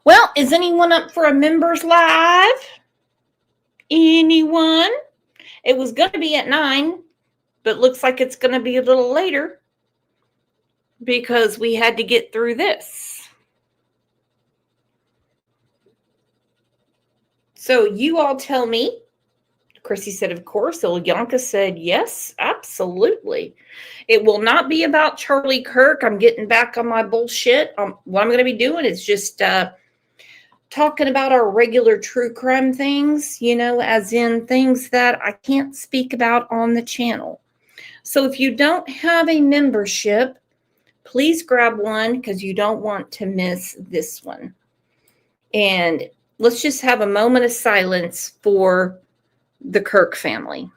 A: Well, is anyone up for a members live? Anyone? It was going to be at 9, but looks like it's going to be a little later because we had to get through this. So you all tell me. Chrissy said, of course. Ilyanka said, yes, absolutely. It will not be about Charlie Kirk. I'm getting back on my bullshit. What I'm going to be doing is just talking about our regular true crime things, as in things that I can't speak about on the channel. So if you don't have a membership, please grab one because you don't want to miss this one. And let's just have a moment of silence for the Kirk family.